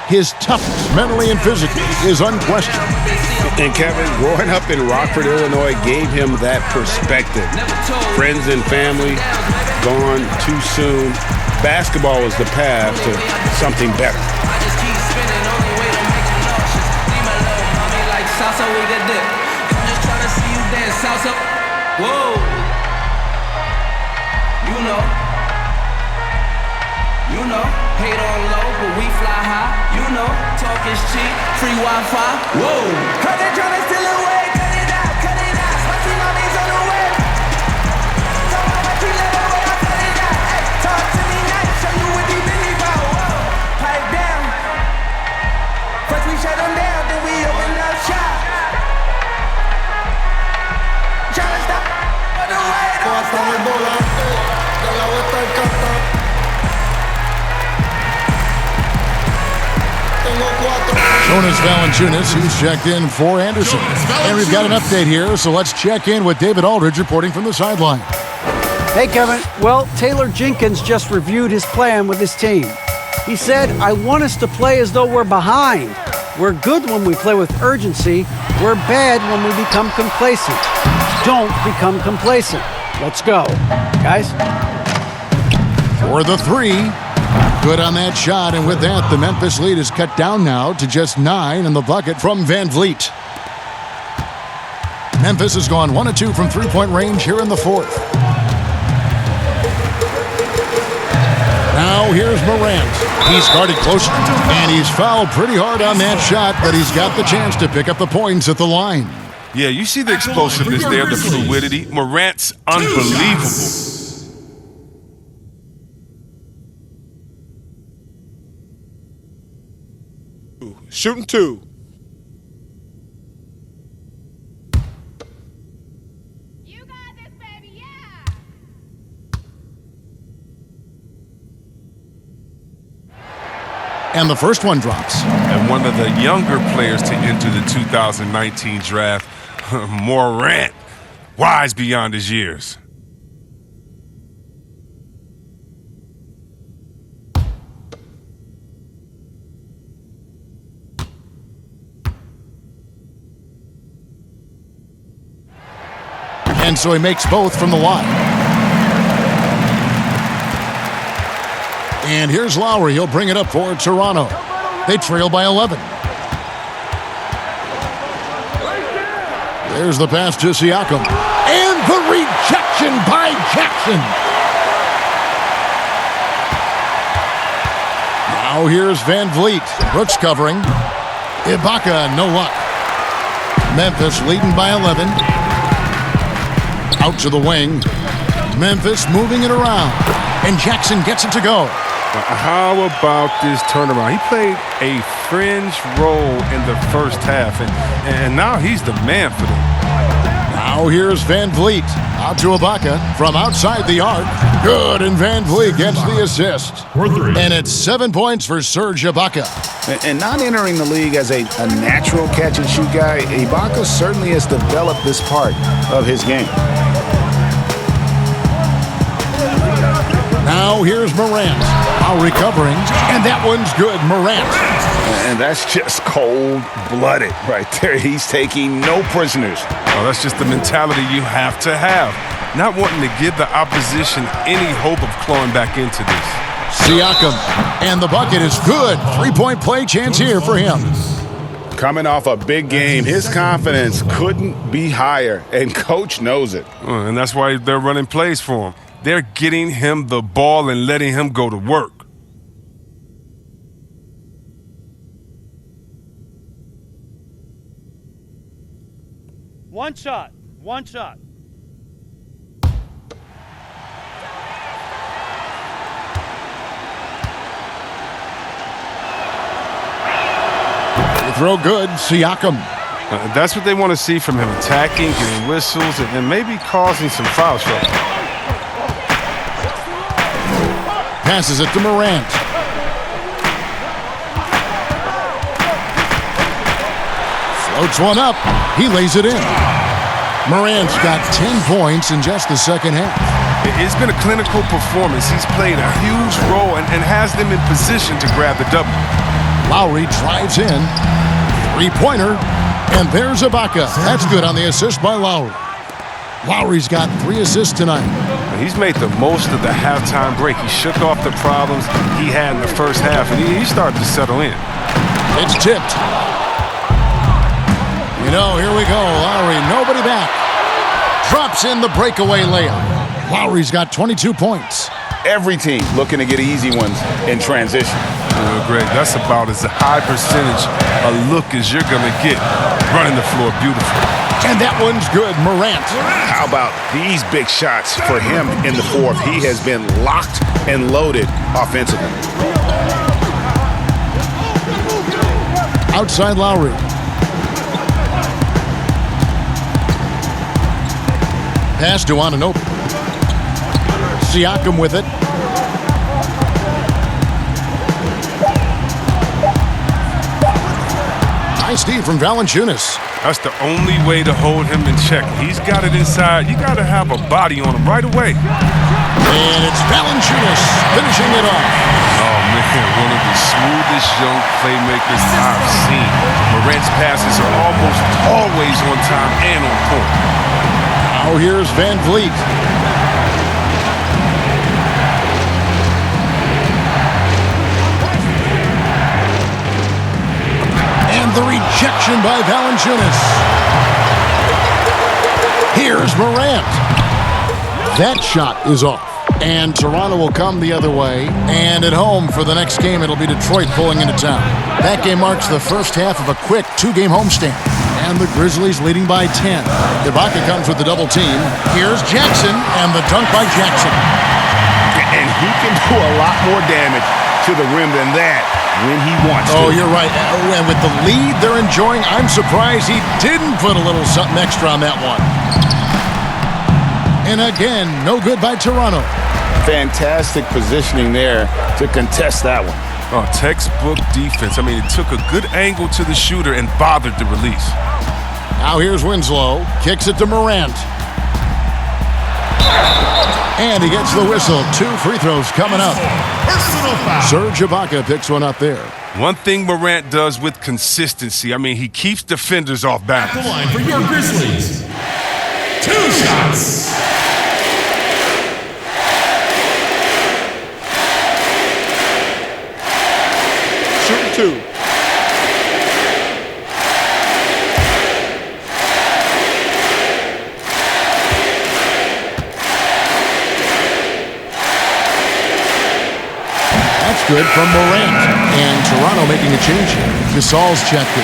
his toughness, mentally and physically, is unquestioned. And Kevin, growing up in Rockford, Illinois, gave him that perspective. Friends and family gone too soon. Basketball is the path to something better. Whoa. You know, hate on low, but we fly high. You know, talk is cheap, free Wi-Fi. Whoa. Heard they tryna steal away, cut it out. Spicy mommy's on the way. Talk about my tree level, way I cut it out. Hey, talk to me nice, show you what these Billy about. Whoa, pipe down. First we shut them down, then we open up shop. Tryna stop on the way. Jonas Valanciunas, he's checked in for Anderson. And we've got an update here, so let's check in with David Aldridge reporting from the sideline. Hey, Kevin. Well, Taylor Jenkins just reviewed his plan with his team. He said, I want us to play as though we're behind. We're good when we play with urgency. We're bad when we become complacent. Don't become complacent. Let's go. Guys? For the 3. Good on that shot, and with that, the Memphis lead is cut down now to just 9 in the bucket from Van Vliet. Memphis has gone 1 of 2 from three-point range here in the 4th. Now here's Morant. He's guarded close, and he's fouled pretty hard on that shot, but he's got the chance to pick up the points at the line. Yeah, you see the explosiveness there, the fluidity. Morant's unbelievable. Shooting 2. You got this, baby, yeah! And the first one drops. And one of the younger players to enter the 2019 draft, Morant, wise beyond his years. And so he makes both from the line. And here's Lowry. He'll bring it up for Toronto. They trail by 11. There's the pass to Siakam. And the rejection by Jackson. Now here's Van Vliet. Brooks covering. Ibaka, no luck. Memphis leading by 11. Out to the wing. Memphis moving it around. And Jackson gets it to go. How about this turnaround? He played a fringe role in the first half, and now he's the man for them. Now here's Van Vliet. Out to Ibaka from outside the arc. Good, and Van Vliet gets the assist. And it's 7 points for Serge Ibaka. And not entering the league as a natural catch-and-shoot guy, Ibaka certainly has developed this part of his game. Now here's Morant. While recovering, and that one's good, Morant. And that's just cold-blooded right there. He's taking no prisoners. Oh, that's just the mentality you have to have. Not wanting to give the opposition any hope of clawing back into this. Siakam, and the bucket is good. 3-point play chance here for him. Coming off a big game, his confidence couldn't be higher, and Coach knows it. And that's why they're running plays for him. They're getting him the ball and letting him go to work. One shot. One shot. Throw good, Siakam. That's what they want to see from him, attacking, getting whistles, and maybe causing some foul trouble. Passes it to Morant. Floats one up. He lays it in. Morant's got 10 points in just the second half. It's been a clinical performance. He's played a huge role and has them in position to grab the W. Lowry drives in. Three-pointer. And there's Ibaka. That's good on the assist by Lowry. Lowry's got 3 assists tonight. He's made the most of the halftime break. He shook off the problems he had in the first half, and he started to settle in. It's tipped. You know, here we go. Lowry, nobody back. Drops in the breakaway layup. Lowry's got 22 points. Every team looking to get easy ones in transition. Greg, that's about as a high percentage a look as you're going to get. Running the floor beautifully. And that one's good, Morant. How about these big shots for him in the fourth? He has been locked and loaded offensively. Outside Lowry. Pass to Anunoby. Siakam with it. Nice D from Valanciunas. That's the only way to hold him in check. He's got it inside. You got to have a body on him right away. And it's Valanciunas finishing it off. Oh, man, one of the smoothest young playmakers I've seen. Morant's passes are almost always on time and on point. Now here's Van Vliet. And the rejection by Valanciunas. Here's Morant. That shot is off. And Toronto will come the other way. And at home for the next game, it'll be Detroit pulling into town. That game marks the first half of a quick 2-game homestand. And the Grizzlies leading by 10. Ibaka comes with the double team. Here's Jackson, and the dunk by Jackson. And he can do a lot more damage to the rim than that when he wants to. Oh, you're right. And with the lead they're enjoying, I'm surprised he didn't put a little something extra on that one. And again, no good by Toronto. Fantastic positioning there to contest that one. Oh, textbook defense. I mean, it took a good angle to the shooter and bothered the release. Now here's Winslow. Kicks it to Morant. And he gets the whistle. 2 free throws coming up. Serge Ibaka picks one up there. One thing Morant does with consistency, I mean, he keeps defenders off balance. At the line for your Grizzlies. 2 shots. Shoot 2. Good from Morant. And Toronto making a change here. Gasol's checked in.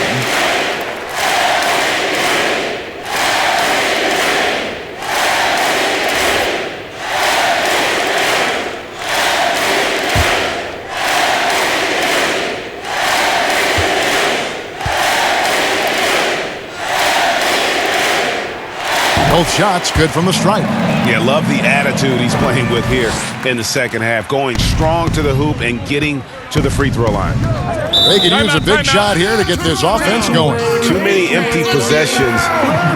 Both shots good from the stripe. Yeah, love the attitude he's playing with here in the second half. Going strong to the hoop and getting to the free throw line. They could use a big shot here to get this offense going. Too many empty possessions.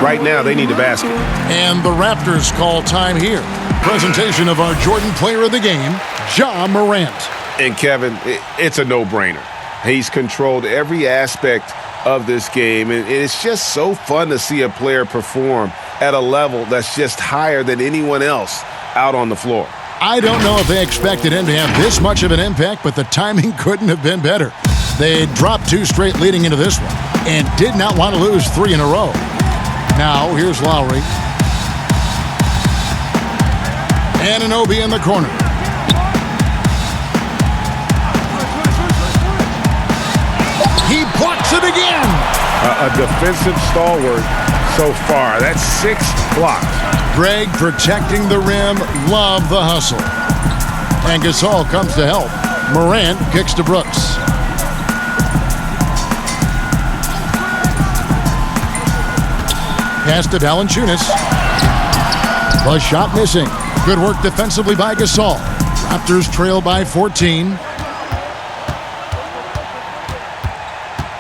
Right now, they need a basket. And the Raptors call time here. Presentation of our Jordan Player of the Game, Ja Morant. And Kevin, it's a no-brainer. He's controlled every aspect of this game, and it's just so fun to see a player perform at a level that's just higher than anyone else out on the floor. I don't know if they expected him to have this much of an impact, but the timing couldn't have been better. They dropped 2 straight leading into this one and did not want to lose 3 in a row. Now, here's Lowry. Anunoby in the corner. He blocks it again. A defensive stalwart so far. That's 6 blocks. Greg protecting the rim. Love the hustle. And Gasol comes to help. Morant kicks to Brooks. Pass to Valanciunas. The shot missing. Good work defensively by Gasol. Raptors trail by 14.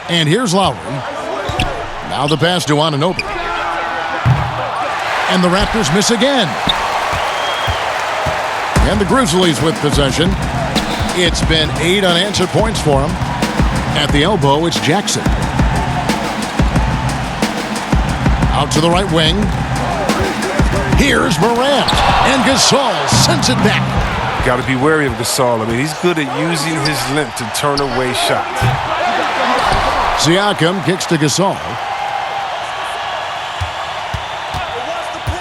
And here's Lowry. Now the pass to Anunoby. And the Raptors miss again. And the Grizzlies with possession. It's been 8 unanswered points for them. At the elbow, it's Jackson. Out to the right wing. Here's Morant. And Gasol sends it back. Got to be wary of Gasol. I mean, he's good at using his length to turn away shots. Siakam kicks to Gasol.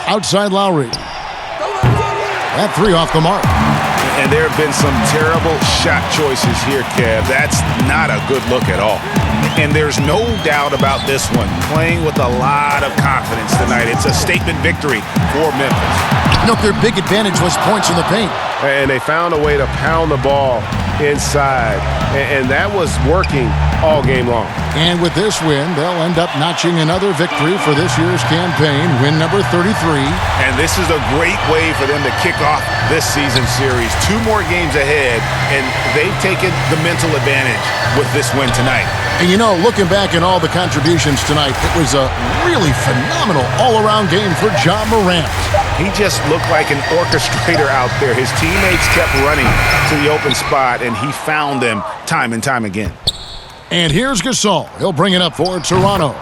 Outside Lowry. That 3 off the mark. And there have been some terrible shot choices here, Kev. That's not a good look at all. And there's no doubt about this one. Playing with a lot of confidence tonight. It's a statement victory for Memphis. You know, their big advantage was points in the paint. And they found a way to pound the ball inside. And that was working all game long. And with this win, they'll end up notching another victory for this year's campaign, win number 33. And this is a great way for them to kick off this season series. 2 more games ahead, and they've taken the mental advantage with this win tonight. And you know, looking back at all the contributions tonight, it was a really phenomenal all-around game for Ja Morant. He just looked like an orchestrator out there. His teammates kept running to the open spot, and he found them time and time again. And here's Gasol. He'll bring it up for Toronto.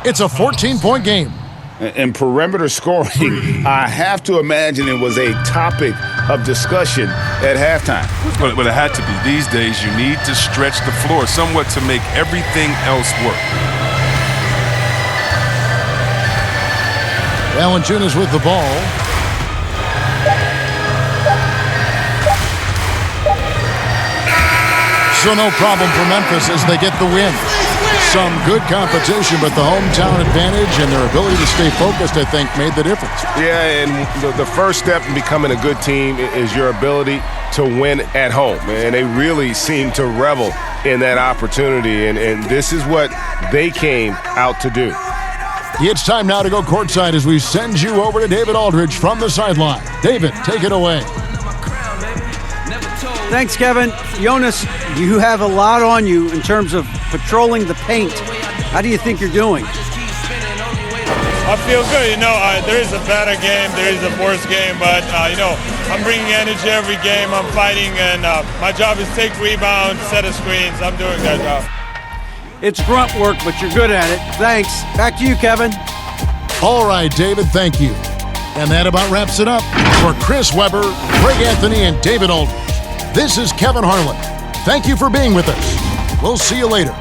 It's a 14-point game. And perimeter scoring, I have to imagine it was a topic of discussion at halftime. But it had to be. These days, you need to stretch the floor somewhat to make everything else work. Valanciunas with the ball. So no problem for Memphis as they get the win. Some good competition, but the hometown advantage and their ability to stay focused, I think, made the difference. Yeah, and the first step in becoming a good team is your ability to win at home. And they really seem to revel in that opportunity, and this is what they came out to do. It's time now to go courtside as we send you over to David Aldridge from the sideline. David, take it away. Thanks, Kevin. Jonas, you have a lot on you in terms of patrolling the paint. How do you think you're doing? I feel good. There is a better game, there is a worse game, but, I'm bringing energy every game. I'm fighting, and my job is take rebounds, set of screens. I'm doing that job. It's grunt work, but you're good at it. Thanks. Back to you, Kevin. All right, David, thank you. And that about wraps it up. For Chris Webber, Greg Anthony, and David Aldridge, this is Kevin Harlan. Thank you for being with us. We'll see you later.